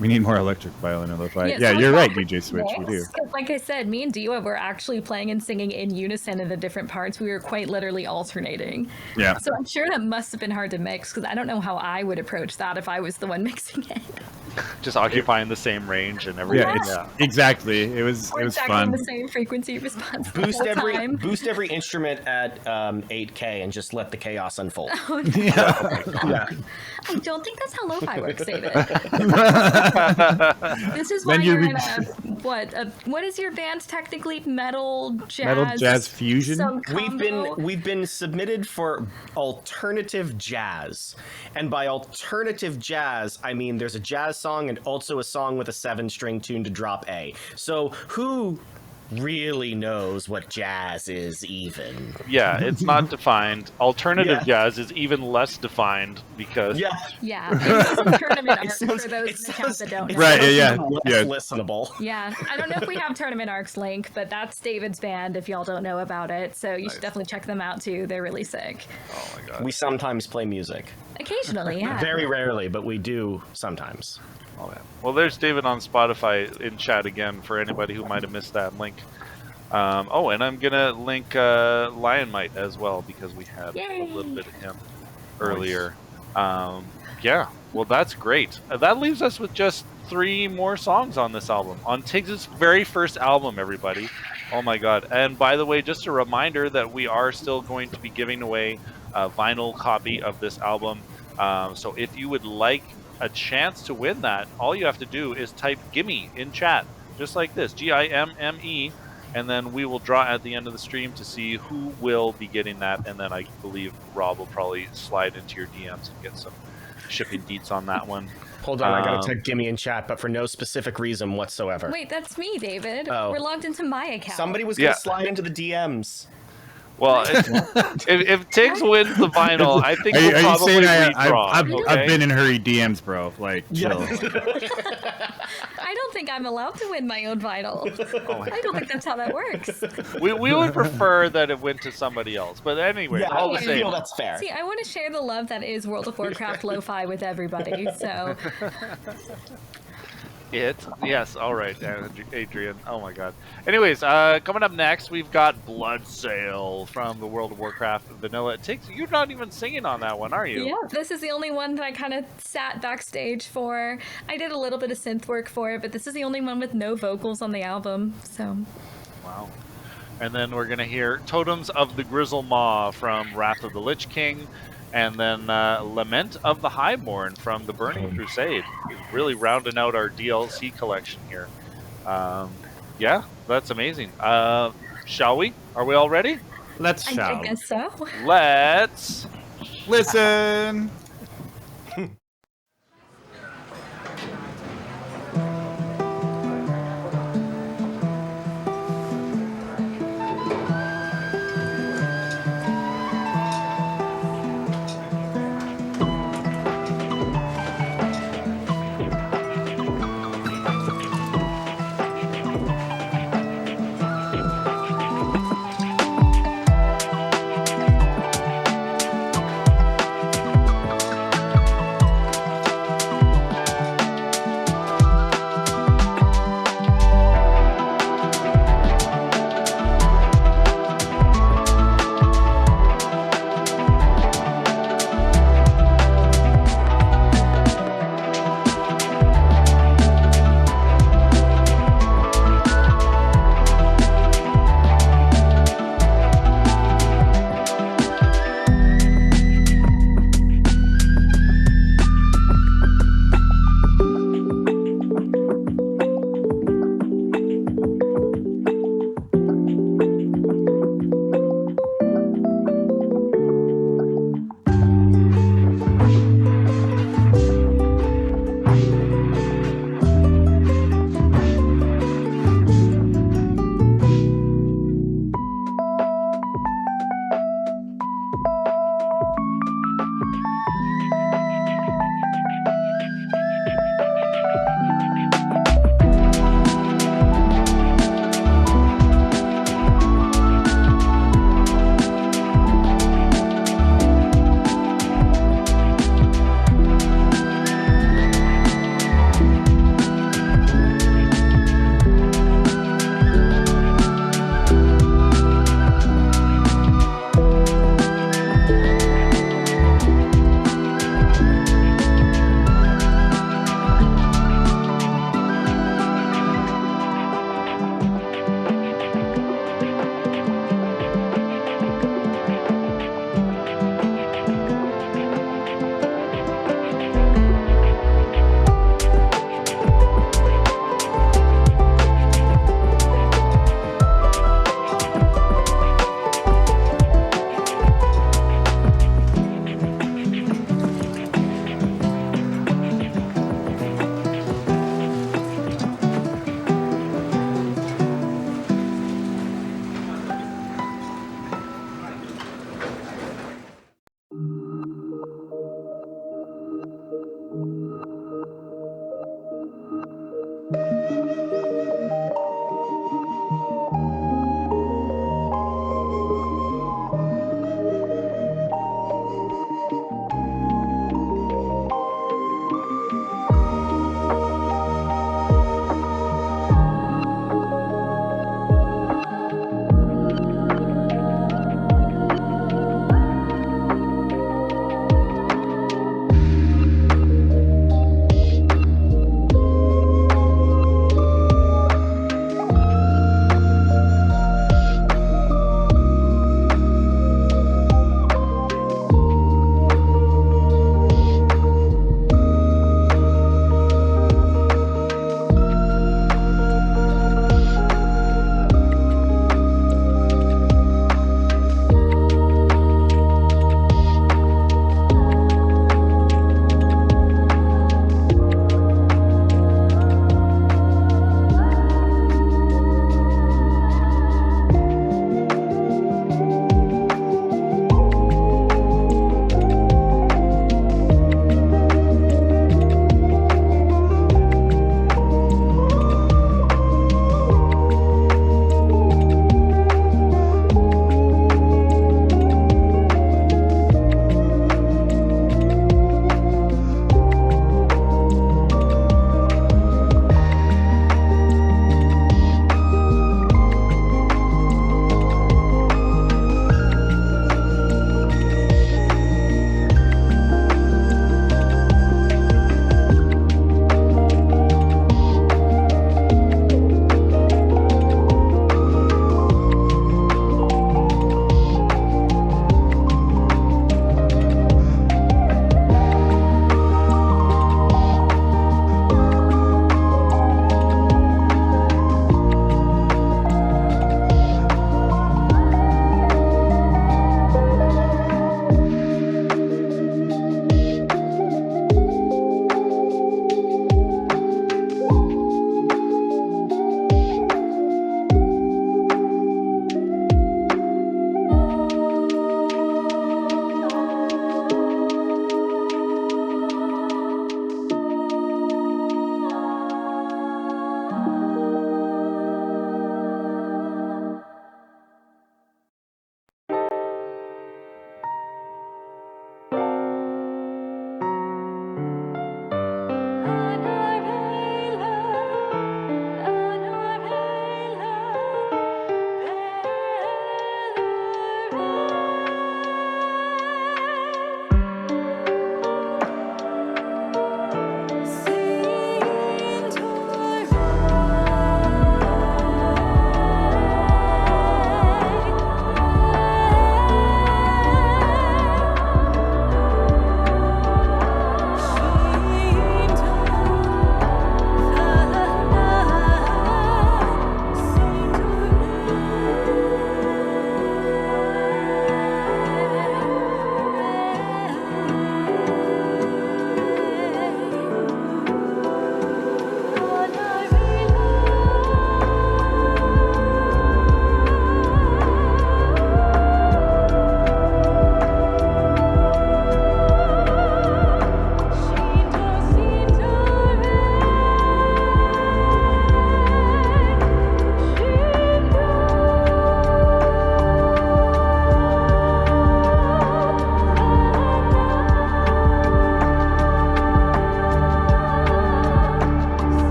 We need more electric violin in lo-fi. Yeah, you're right, DJ Switch. We do. Like I said, me and Diwa were actually playing and singing in unison in the different parts. We were quite literally alternating. Yeah. So I'm sure that must have been hard to mix, because I don't know how I would approach that if I was the one mixing it. Just occupying the same range and everything. Yeah, exactly. It was fun. The same frequency response. Boost every instrument at 8K and just let the chaos unfold. Oh, no. Yeah. I don't think that's how lo-fi works, David. This is why you're in what is your band technically? Metal jazz fusion. We've been submitted for alternative jazz, and by alternative jazz I mean there's a jazz song and also a song with a 7-string tune to drop A. So who really knows what jazz is even? Yeah, it's not defined. Alternative jazz is even less defined because it's tournament art for those in the chat that don't know. Right, Listenable. Yeah, I don't know if we have Tournament Arcs link, but that's David's band if y'all don't know about it, so you should definitely check them out too. They're really sick. Oh my god. We sometimes play music. Occasionally, yeah. Very rarely, but we do sometimes. Oh, man. Well, there's David on Spotify in chat again for anybody who might have missed that link. And I'm going to link Lionmight as well because we had a little bit of him earlier. Well, that's great. That leaves us with just 3 more songs on this album. On Tiggs' very first album, everybody. Oh my god. And by the way, just a reminder that we are still going to be giving away a vinyl copy of this album. So if you would like a chance to win that, all you have to do is type "gimme" in chat, just like this, GIMME, and then we will draw at the end of the stream to see who will be getting that, and then I believe Rob will probably slide into your DMs and get some shipping deets on that one. Hold on, I gotta type "gimme" in chat, but for no specific reason whatsoever. Wait, that's me, David. Oh. We're logged into my account. Somebody was gonna slide into the DMs. Well, if Tiggs wins the vinyl, I think we'll probably redraw. I've been in her DMs, bro. Like, chill. I don't think I'm allowed to win my own vinyl. I don't think that's how that works. We would prefer that it went to somebody else, but anyway, all the same. I feel that's fair. See, I want to share the love that is World of Warcraft lo-fi with everybody, so... Yes, all right, Adrian. Oh my god. Anyways, coming up next, we've got Bloodsail from the World of Warcraft vanilla. Tiggs, you're not even singing on that one, are you? Yeah, this is the only one that I kind of sat backstage for. I did a little bit of synth work for it, but this is the only one with no vocals on the album, so... Wow. And then we're going to hear Totems of the Grizzle Maw from Wrath of the Lich King, and then Lament of the Highborn from the Burning Crusade. Really rounding out our DLC collection here. That's amazing. Shall we? Are we all ready? Let's shout. I guess so. Let's listen.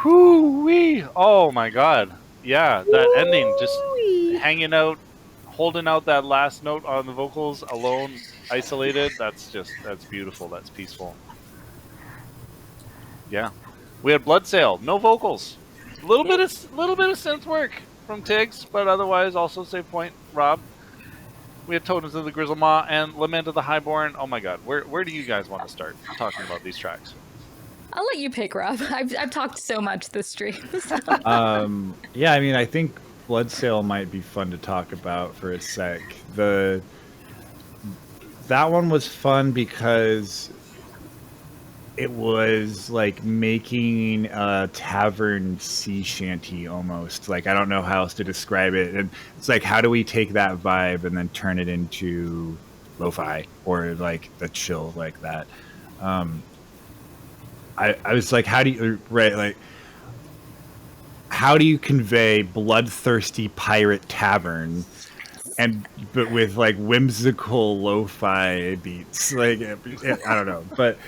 Whoo-wee. Oh my god. Yeah, that ending, just hanging out, holding out that last note on the vocals alone, isolated. That's beautiful. That's peaceful. Yeah. We had Bloodsail, no vocals. Little bit of synth work from Tiggs, but otherwise also save point, Rob. We had Totems of the Grizzlemaw and Lament of the Highborn. Oh my god, where do you guys want to start talking about these tracks? I'll let you pick, Rob. I've talked so much this stream. So. Yeah, I mean, I think Bloodsail might be fun to talk about for a sec. That one was fun because it was like making a tavern sea shanty almost. Like, I don't know how else to describe it. And it's like, how do we take that vibe and then turn it into lo-fi or like the chill like that? I was like, how do you convey bloodthirsty pirate tavern but with like whimsical lo-fi beats? Like, I don't know, but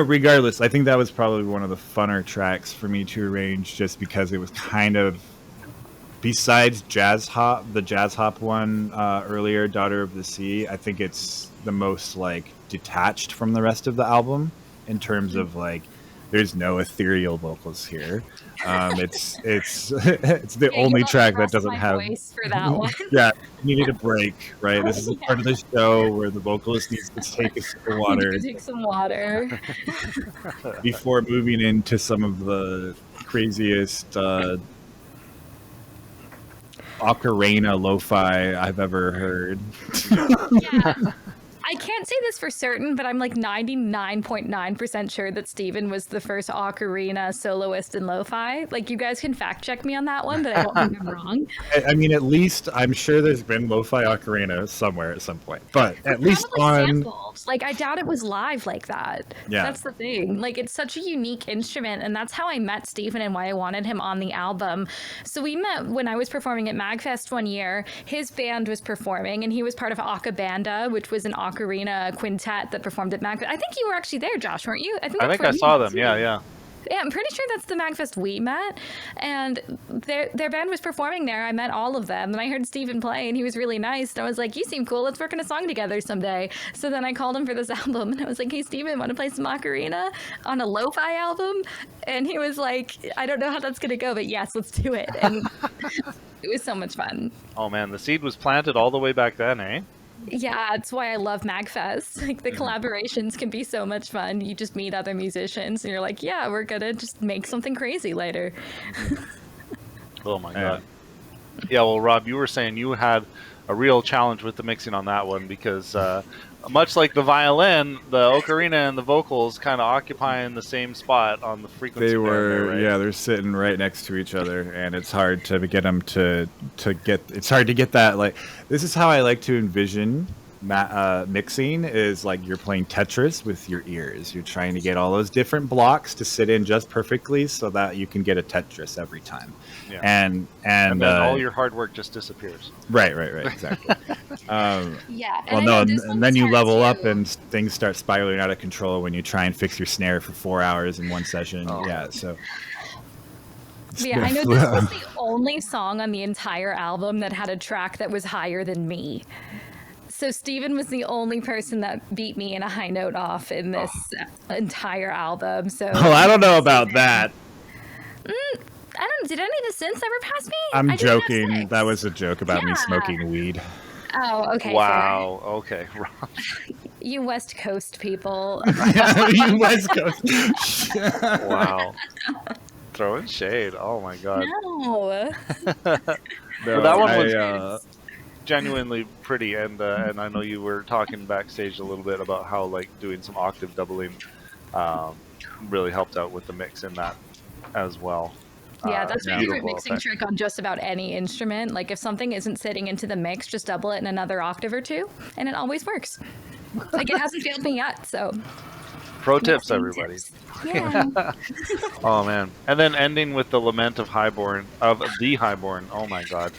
regardless, I think that was probably one of the funner tracks for me to arrange, just because it was kind of, besides the jazz hop one earlier, Daughter of the Sea, I think it's the most like detached from the rest of the album in terms of like, there's no ethereal vocals here. It's the only track that doesn't have voice for that one. Yeah, needed a break, right? This is the part of the show where the vocalist needs to take a sip of water. Take some water before moving into some of the craziest ocarina lo-fi I've ever heard. Yeah. I can't say this for certain, but I'm like 99.9% sure that Steven was the first ocarina soloist in lo-fi. Like, you guys can fact check me on that one, but I don't think I'm wrong. I mean, at least I'm sure there's been lo-fi ocarina somewhere at some point, but at least on sampled. Like, I doubt it was live like that. Yeah, that's the thing. Like, it's such a unique instrument, and that's how I met Steven and why I wanted him on the album. So we met when I was performing at MagFest one year. His band was performing, and he was part of Acabanda, which was an ocarina quintet that performed at MagFest. I think you were actually there, Josh, weren't you? I think I saw them. Yeah. Yeah, I'm pretty sure that's the MagFest we met, and their band was performing there. I met all of them, and I heard Steven play, and he was really nice. And I was like, "You seem cool. Let's work on a song together someday." So then I called him for this album, and I was like, "Hey, Steven, want to play some ocarina on a lo-fi album?" And he was like, "I don't know how that's gonna go, but yes, let's do it." And it was so much fun. Oh man, the seed was planted all the way back then, eh? Yeah, that's why I love MagFest. Like, the collaborations can be so much fun. You just meet other musicians, and you're like, yeah, we're gonna just make something crazy later. Oh my god. Yeah, well, Rob, you were saying you had a real challenge with the mixing on that one because much like the violin, the ocarina and the vocals kind of occupying the same spot on the frequency. They were, there, right? Yeah, they're sitting right next to each other, and it's hard to get them to get. It's hard to get that. Like, this is how I like to envision mixing, is like you're playing Tetris with your ears. You're trying to get all those different blocks to sit in just perfectly so that you can get a Tetris every time. Yeah. And then all your hard work just disappears. Right, exactly. Yeah. Well, no, and then you level up and things start spiraling out of control when you try and fix your snare for 4 hours in one session. Oh. Yeah, so. Yeah, I know this was the only song on the entire album that had a track that was higher than me. So Steven was the only person that beat me in a high note off in this entire album. So. Oh, I don't know about that. Did any of the synths ever pass me? I'm joking. That was a joke about me smoking weed. Oh, okay. Wow. Okay. You West Coast people. You West Coast. Wow. Throwing shade. Oh my god. No. But that one was genuinely pretty, and I know you were talking backstage a little bit about how like doing some octave doubling really helped out with the mix in that as well. Yeah, that's my favorite mixing effect. trick on just about any instrument. Like, if something isn't sitting into the mix, just double it in another octave or two, and it always works. Like, it hasn't failed me yet, so. Pro tips, everybody. Yeah. Oh man, and then ending with the Lament of the Highborn. Oh my god.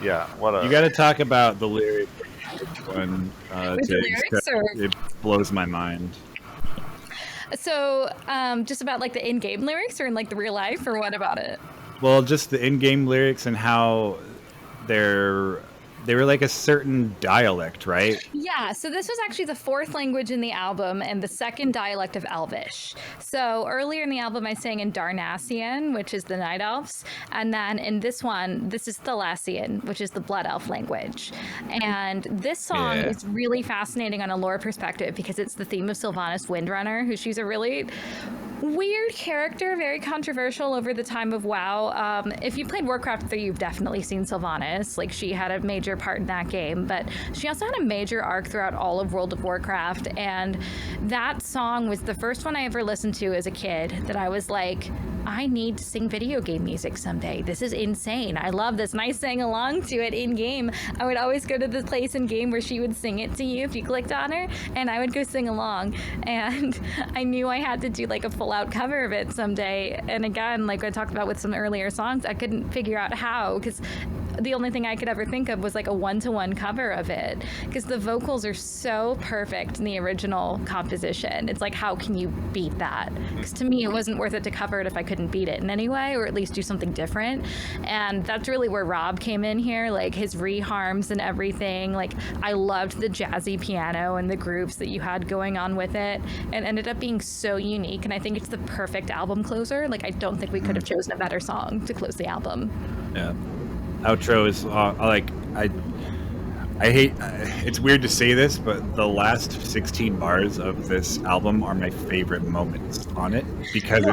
Yeah, what a. You got to talk about the lyric one. With the lyrics, or? It blows my mind. So, just about like the in-game lyrics, or in like the real life, or what about it? Well, just the in-game lyrics and how they were like a certain dialect, right? Yeah, so this was actually the 4th language in the album and the 2nd dialect of Elvish. So earlier in the album, I sang in Darnassian, which is the Night Elves, and then in this one, this is Thalassian, which is the Blood Elf language. And this song is really fascinating on a lore perspective because it's the theme of Sylvanas Windrunner, who she's a really weird character, very controversial over the time of WoW. If you played Warcraft 3, you've definitely seen Sylvanas. Like, she had a major part in that game, but she also had a major arc throughout all of World of Warcraft, and that song was the first one I ever listened to as a kid that I was like, I need to sing video game music someday. This is insane. I love this. And I sang along to it in game. I would always go to the place in game where she would sing it to you if you clicked on her, and I would go sing along. And I knew I had to do like a full out cover of it someday. And again, like I talked about with some earlier songs, I couldn't figure out how, because the only thing I could ever think of was like a 1-to-1 cover of it, because the vocals are so perfect in the original composition. It's like, how can you beat that? Because to me, it wasn't worth it to cover it if I couldn't beat it in any way, or at least do something different. And that's really where Rob came in here, like his reharms and everything. Like, I loved the jazzy piano and the grooves that you had going on with it, and ended up being so unique. And I think it's the perfect album closer. Like, I don't think we could have chosen a better song to close the album. Yeah. Outro is like, I hate, it's weird to say this, but the last 16 bars of this album are my favorite moments on it, because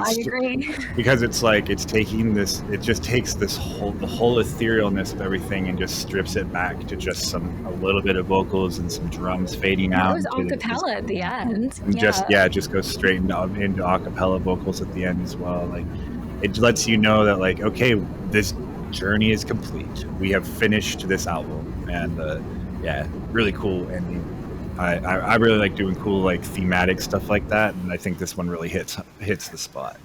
because it's like, it's taking this, it just takes this the whole etherealness of everything and just strips it back to just a little bit of vocals and some drums fading out. It was acapella at the end. And just goes straight into acapella vocals at the end as well. Like, it lets you know that, like, okay, this journey is complete. We have finished this album, and really cool ending. I really like doing cool, like, thematic stuff like that, and I think this one really hits the spot.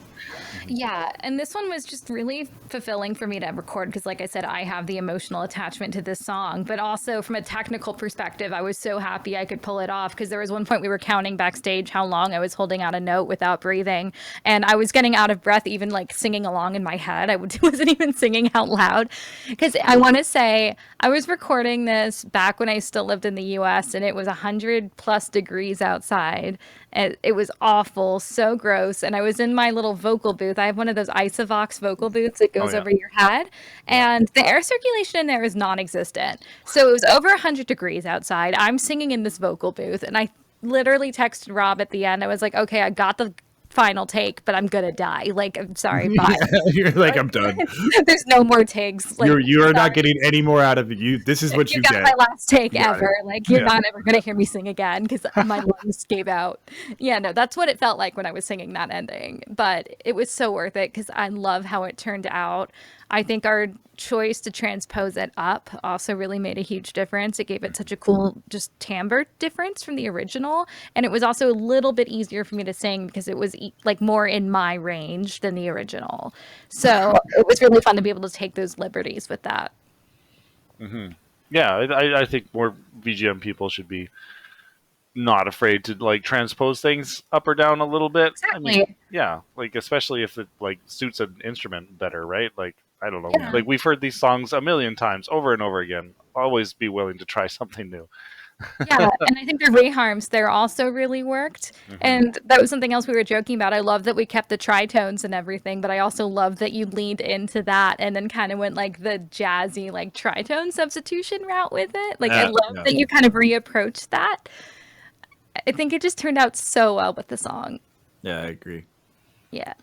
Yeah, and this one was just really fulfilling for me to record because, like I said, I have the emotional attachment to this song, but also from a technical perspective, I was so happy I could pull it off, because there was one point we were counting backstage how long I was holding out a note without breathing, and I was getting out of breath even, like, singing along in my head. I wasn't even singing out loud, because I want to say I was recording this back when I still lived in the US, and it was 100+ degrees outside. It was awful, so gross. And I was in my little vocal booth. I have one of those Isovox vocal booths that goes over your head. And the air circulation in there is non-existent. So it was over 100 degrees outside. I'm singing in this vocal booth. And I literally texted Rob at the end. I was like, okay, I got the final take, but I'm gonna die. Like, I'm sorry, bye. You're like, I'm done. There's no more takes. Like, you are not getting any more out of you. This is what you got get. My last take ever. Like, you're not ever gonna hear me sing again, because my lungs gave out. Yeah, no, that's what it felt like when I was singing that ending. But it was so worth it, because I love how it turned out. I think our choice to transpose it up also really made a huge difference. It gave it such a cool just timbre difference from the original, and it was also a little bit easier for me to sing because it was like more in my range than the original. So it was really fun to be able to take those liberties with that. Mm-hmm. Yeah, I think more VGM people should be not afraid to, like, transpose things up or down a little bit. Exactly. I mean, yeah, like, especially if it, like, suits an instrument better, right? Like, I don't know. Yeah. Like, we've heard these songs a million times over and over again. Always be willing to try something new. Yeah, and I think the reharms there also really worked. And that was something else we were joking about. I love that we kept the tritones and everything, but I also love that you leaned into that and then kind of went like the jazzy, like, tritone substitution route with it. Like, I love that you kind of reapproached that. I think it just turned out so well with the song. Yeah, I agree. Yeah.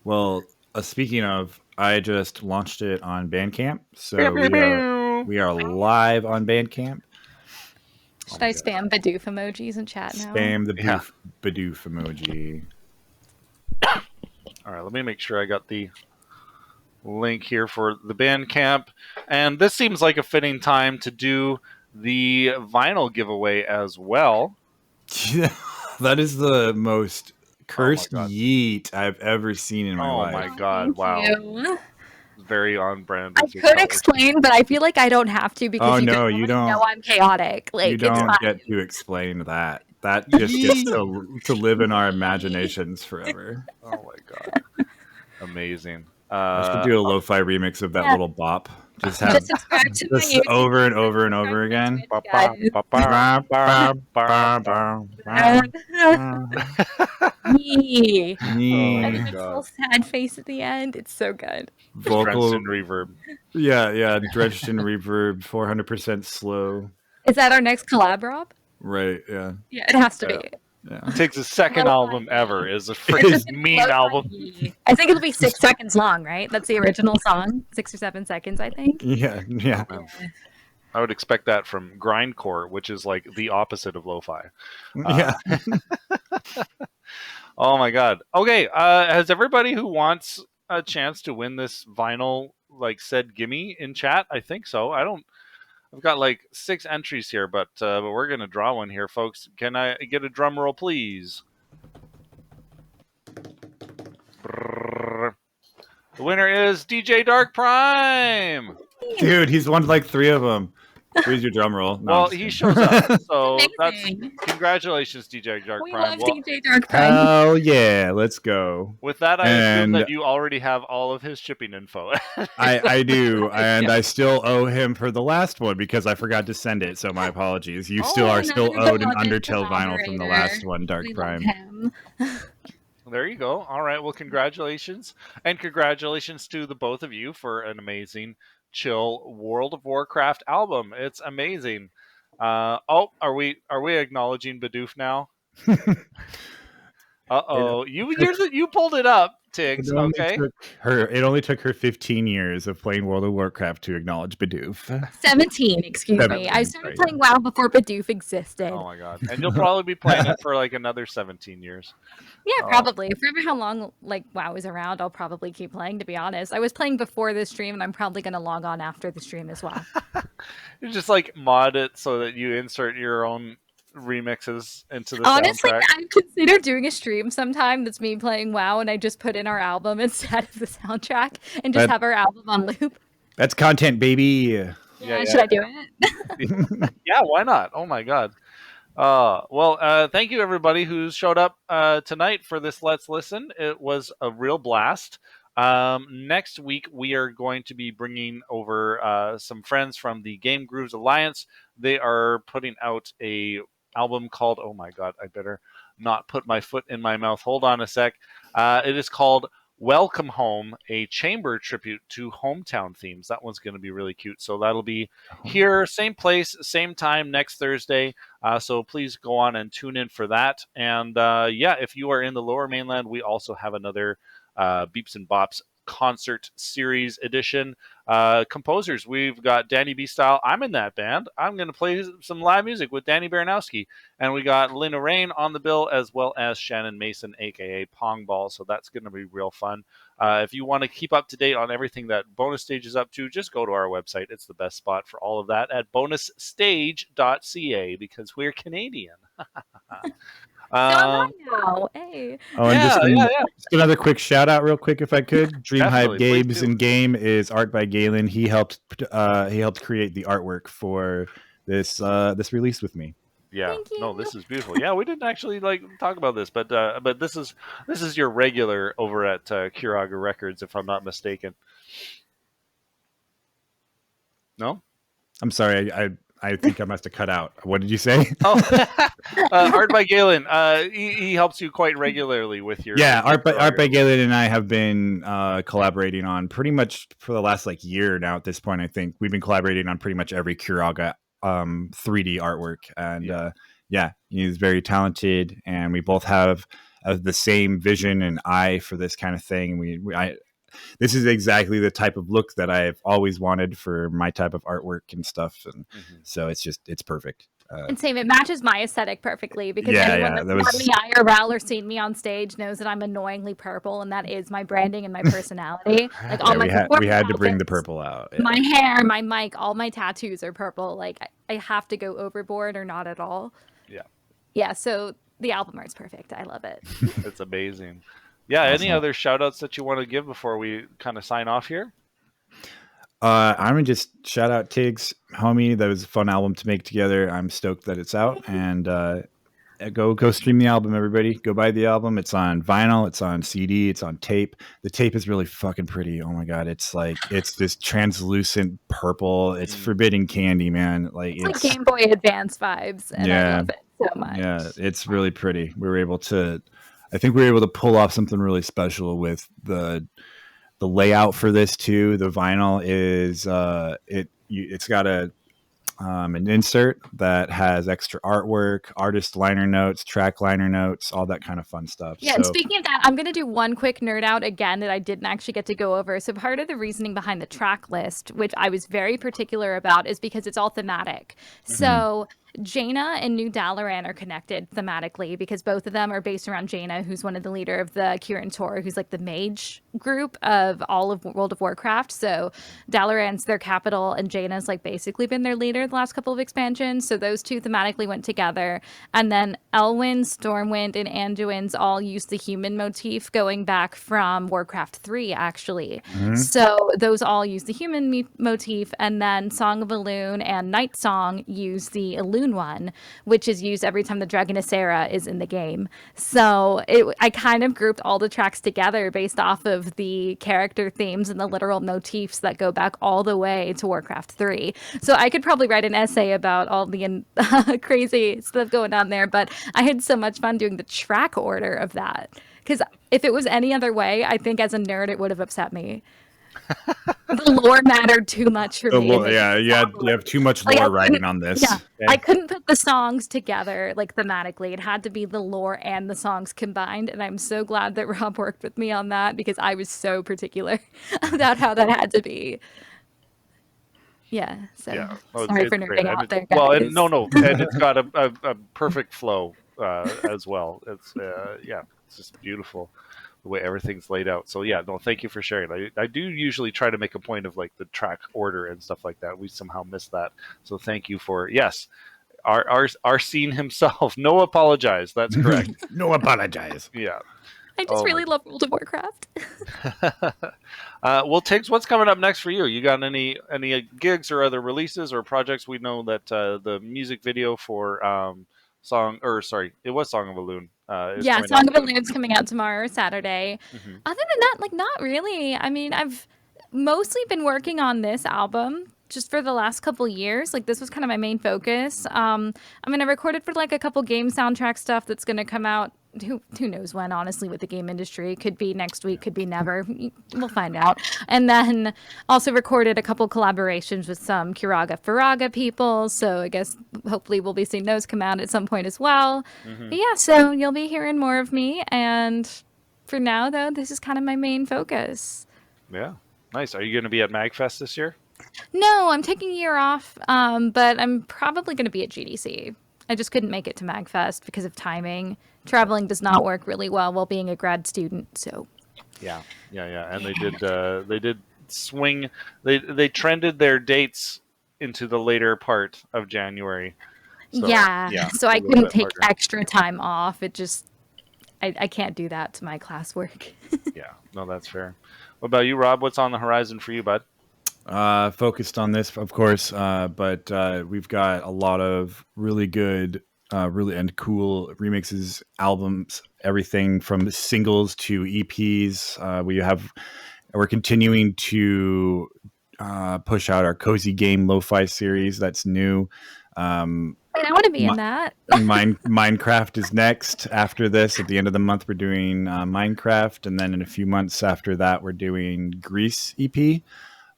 Well, speaking of, I just launched it on Bandcamp, so we are live on Bandcamp. Should I spam Bidoof emojis in chat now? Spam the Bidoof emoji. All right, let me make sure I got the link here for the Bandcamp. And this seems like a fitting time to do the vinyl giveaway as well. That is the most cursed yeet I've ever seen in my life. Oh my god, wow. You. Very on brand. I could explain, but I feel like I don't have to, because you don't know I'm chaotic. Like, you don't get to explain that. That just gets to live in our imaginations forever. Oh my god, amazing! I should do a lo-fi remix of that little bop. Just have Just subscribe to my this YouTube. over and over and over again. Me. Me. And then a little sad face at the end. It's so good. Vocal and reverb. Yeah, drenched in reverb, 400% slow. Is that our next collab, Rob? Right, yeah. Yeah, it has to be. Yeah. Tiggs' second album ever is a freaking mean album. I think it'll be 6 seconds long, right? That's the original song. 6 or 7 seconds, I think. Yeah. I would expect that from grindcore, which is like the opposite of lo-fi. Yeah. Oh my god. Okay, has everybody who wants a chance to win this vinyl said gimme in chat? I think so. I've got 6 entries here, but we're gonna draw one here, folks. Can I get a drum roll, please? Brrr. The winner is DJ Dark Prime. Dude, he's won 3 of them. Where's your drum roll? No, Well, he shows up, so that's Amazing. congratulations, DJ Dark We Prime. love DJ Dark Prime. Hell yeah, let's go. With that, I assume And- that you already have all of his shipping info. I do, and I still owe him for the last one because I forgot to send it, so my apologies. You still are still another owed an beloved Undertale vinyl from the last one, Dark We love Prime. him. There you go. All right. Well, congratulations, and congratulations to the both of you for an amazing, chill World of Warcraft album. It's amazing. Are we acknowledging Bidoof now? You pulled it up, Tiggs. Okay. It only took her 15 years of playing World of Warcraft to acknowledge Bidoof. 17, excuse me. 17, I started right. playing WoW before Bidoof existed. Oh my god! And you'll probably be playing it for another 17 years. Yeah, probably. Forever how long WoW is around, I'll probably keep playing, to be honest. I was playing before this stream, and I'm probably going to log on after the stream as well. You just mod it so that you insert your own remixes into the Honestly, soundtrack. I consider doing a stream sometime that's me playing WoW, and I just put in our album instead of the soundtrack, and just have our album on loop. That's content, baby. Yeah. Should I do it? Yeah, why not? Oh my god. Thank you everybody who showed up tonight for this Let's Listen. It was a real blast. Next week we are going to be bringing over some friends from the Game Grooves Alliance. They are putting out a album called, oh my god, I better not put my foot in my mouth. Hold on a sec. It is called Welcome Home, a chamber tribute to hometown themes. That one's going to be really cute. So that'll be here, same place, same time next Thursday. So please go on and tune in for that. And if you are in the Lower Mainland, we also have another Beeps and Bops concert series edition. Composers, we've got Danny B Style. I'm in that band. I'm going to play some live music with Danny Baranowski. And we got Lena Rain on the bill, as well as Shannon Mason, aka Pong Ball. So that's going to be real fun. If you want to keep up to date on everything that Bonus Stage is up to, just go to our website. It's the best spot for all of that at bonusstage.ca, because we're Canadian. Now. Hey. Oh, and just another quick shout out, real quick, if I could. Dream Hive Definitely, Games in Game is art by Galen. He helped create the artwork for this release with me. Yeah, no, this is beautiful. Yeah, we didn't actually talk about this, but this is your regular over at Curaga Records, if I'm not mistaken. No, I'm sorry, I think I must have cut out. What did you say? Art by Galen. He helps you quite regularly with your Art by Galen and I have been collaborating on pretty much for the last year now. At this point, I think we've been collaborating on pretty much every Curaga 3D artwork, and he's very talented, and we both have the same vision and eye for this kind of thing. This is exactly the type of look that I've always wanted for my type of artwork and stuff, and so it's perfect. And same, it matches my aesthetic perfectly, because anyone that's met me IRL or seen me on stage knows that I'm annoyingly purple, and that is my branding and my personality. We had to bring the purple out. Yeah. My hair, my mic, all my tattoos are purple. I have to go overboard or not at all. Yeah. So the album art's perfect. I love it. It's amazing. Yeah. Awesome. Any other shout outs that you want to give before we kind of sign off here? I'm gonna just shout out Tiggs, homie. That was a fun album to make together. I'm stoked that it's out, and Go stream the album, everybody. Go buy the album. It's on vinyl, it's on CD, it's on tape. The tape is really fucking pretty. Oh my god, it's this translucent purple. It's forbidden candy, man. Like it's like Game Boy Advance vibes, and I love it so much. Yeah, it's really pretty. I think we were able to pull off something really special with the layout for this too. The vinyl is it's got an insert that has extra artwork, artist liner notes, track liner notes, all that kind of fun stuff. Yeah, and speaking of that, I'm going to do one quick nerd out again that I didn't actually get to go over. So part of the reasoning behind the track list, which I was very particular about, is because it's all thematic. So Jaina and New Dalaran are connected thematically because both of them are based around Jaina, who's one of the leader of the Kirin Tor, who's like the mage group of all of World of Warcraft. So Dalaran's their capital, and Jaina's like basically been their leader the last couple of expansions. So those two thematically went together. And then Elwyn, Stormwind, and Anduin's all use the human motif going back from Warcraft 3, actually. So those all use the human motif, and then Song of Elune and Night Song use the Elune one, which is used every time the Dragonissera is in the game. So I kind of grouped all the tracks together based off of the character themes and the literal motifs that go back all the way to Warcraft 3. So I could probably write an essay about all the crazy stuff going on there, but I had so much fun doing the track order of that. Because if it was any other way, I think as a nerd, it would have upset me. The lore mattered too much for me. You have too much lore riding on this. Yeah, I couldn't put the songs together like thematically. It had to be the lore and the songs combined, and I'm so glad that Rob worked with me on that because I was so particular about how that had to be. Yeah, so sorry for nerding out there, guys. Well, and and it's got a perfect flow as well. It's it's just beautiful the way everything's laid out. So thank you for sharing. I do usually try to make a point of like the track order and stuff like that. We somehow missed that. So thank you for our scene himself. No apologize. That's correct. No apologize. Yeah. I just really love World of Warcraft. Well, Tiggs, what's coming up next for you? You got any gigs or other releases or projects? We know that the music video for Song of Elune. Song of Elune's coming out tomorrow, Saturday. Other than that, like, not really. I mean, I've mostly been working on this album just for the last couple years. Like, this was kind of my main focus. I recorded for like a couple game soundtrack stuff that's going to come out. Who knows when, honestly, with the game industry. Could be next week, could be never. We'll find out. And then also recorded a couple collaborations with some Curaga people. So I guess hopefully we'll be seeing those come out at some point as well. But so you'll be hearing more of me. And for now, though, this is kind of my main focus. Yeah. Nice. Are you going to be at MagFest this year? No, I'm taking a year off, but I'm probably going to be at GDC. I just couldn't make it to MagFest because of timing. Traveling does not work really well while being a grad student. So. Yeah. And they did swing. They trended their dates into the later part of January. So, so I couldn't take extra time off. It just, I can't do that to my classwork. Yeah, no, that's fair. What about you, Rob? What's on the horizon for you, bud? Focused on this, of course, but we've got a lot of really good, and cool remixes, albums, everything from singles to EPs. We're continuing to push out our Cozy Game Lo-Fi series. That's new. I want to be in that. Minecraft is next. After this, at the end of the month, we're doing Minecraft, and then in a few months after that, we're doing Grease EP.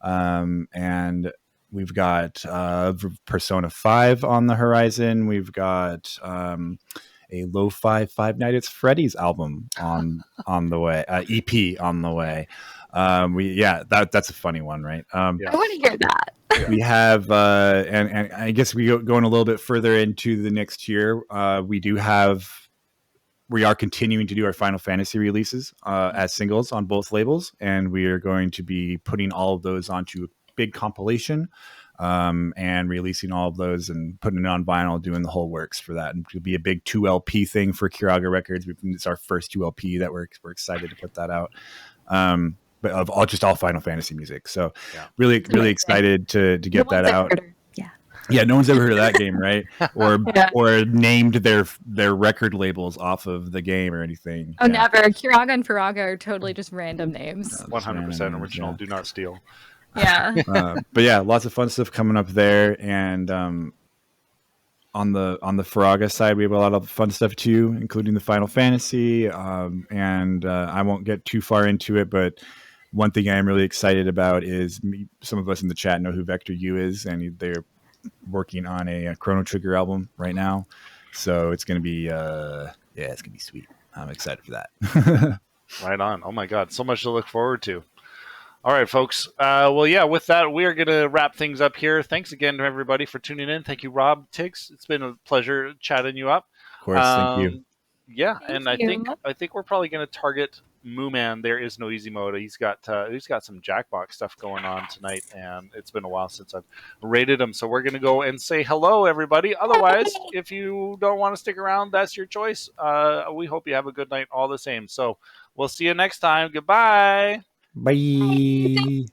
And we've got Persona 5 on the horizon. We've got a lo-fi Five Nights at Freddy's album on the way, EP on the way. That's a funny one, right? I want to hear that. We have, and I guess going a little bit further into the next year, we are continuing to do our Final Fantasy releases as singles on both labels, and we are going to be putting all of those onto a big compilation and releasing all of those and putting it on vinyl, doing the whole works for that. And it'll be a big 2LP thing for Curaga Records. It's our first 2LP that we're excited to put that out. But all Final Fantasy music. So really excited to get that out. Yeah. Yeah, no one's ever heard of that game, right? Or named their record labels off of the game or anything. Oh, never. Curaga and Faraga are totally just random names. 100% original. Do not steal. Yeah. But yeah, lots of fun stuff coming up there, and on the Faraga side, we have a lot of fun stuff too, including the Final Fantasy. And I won't get too far into it, but one thing I am really excited about is some of us in the chat know who Vector U is, and they're working on a Chrono Trigger album right now, so it's gonna be it's gonna be sweet. I'm excited for that. Right on. Oh my god, so much to look forward to. All right, folks. Well, yeah, with that, we are going to wrap things up here. Thanks again to everybody for tuning in. Thank you, Rob, Tiggs. It's been a pleasure chatting you up. Of course, thank you. Yeah, Thank and you. I think we're probably going to target Mooman. There is no easy mode. He's got some Jackbox stuff going on tonight, and it's been a while since I've rated him. So we're going to go and say hello, everybody. Otherwise, if you don't want to stick around, that's your choice. We hope you have a good night all the same. So we'll see you next time. Goodbye. Bye.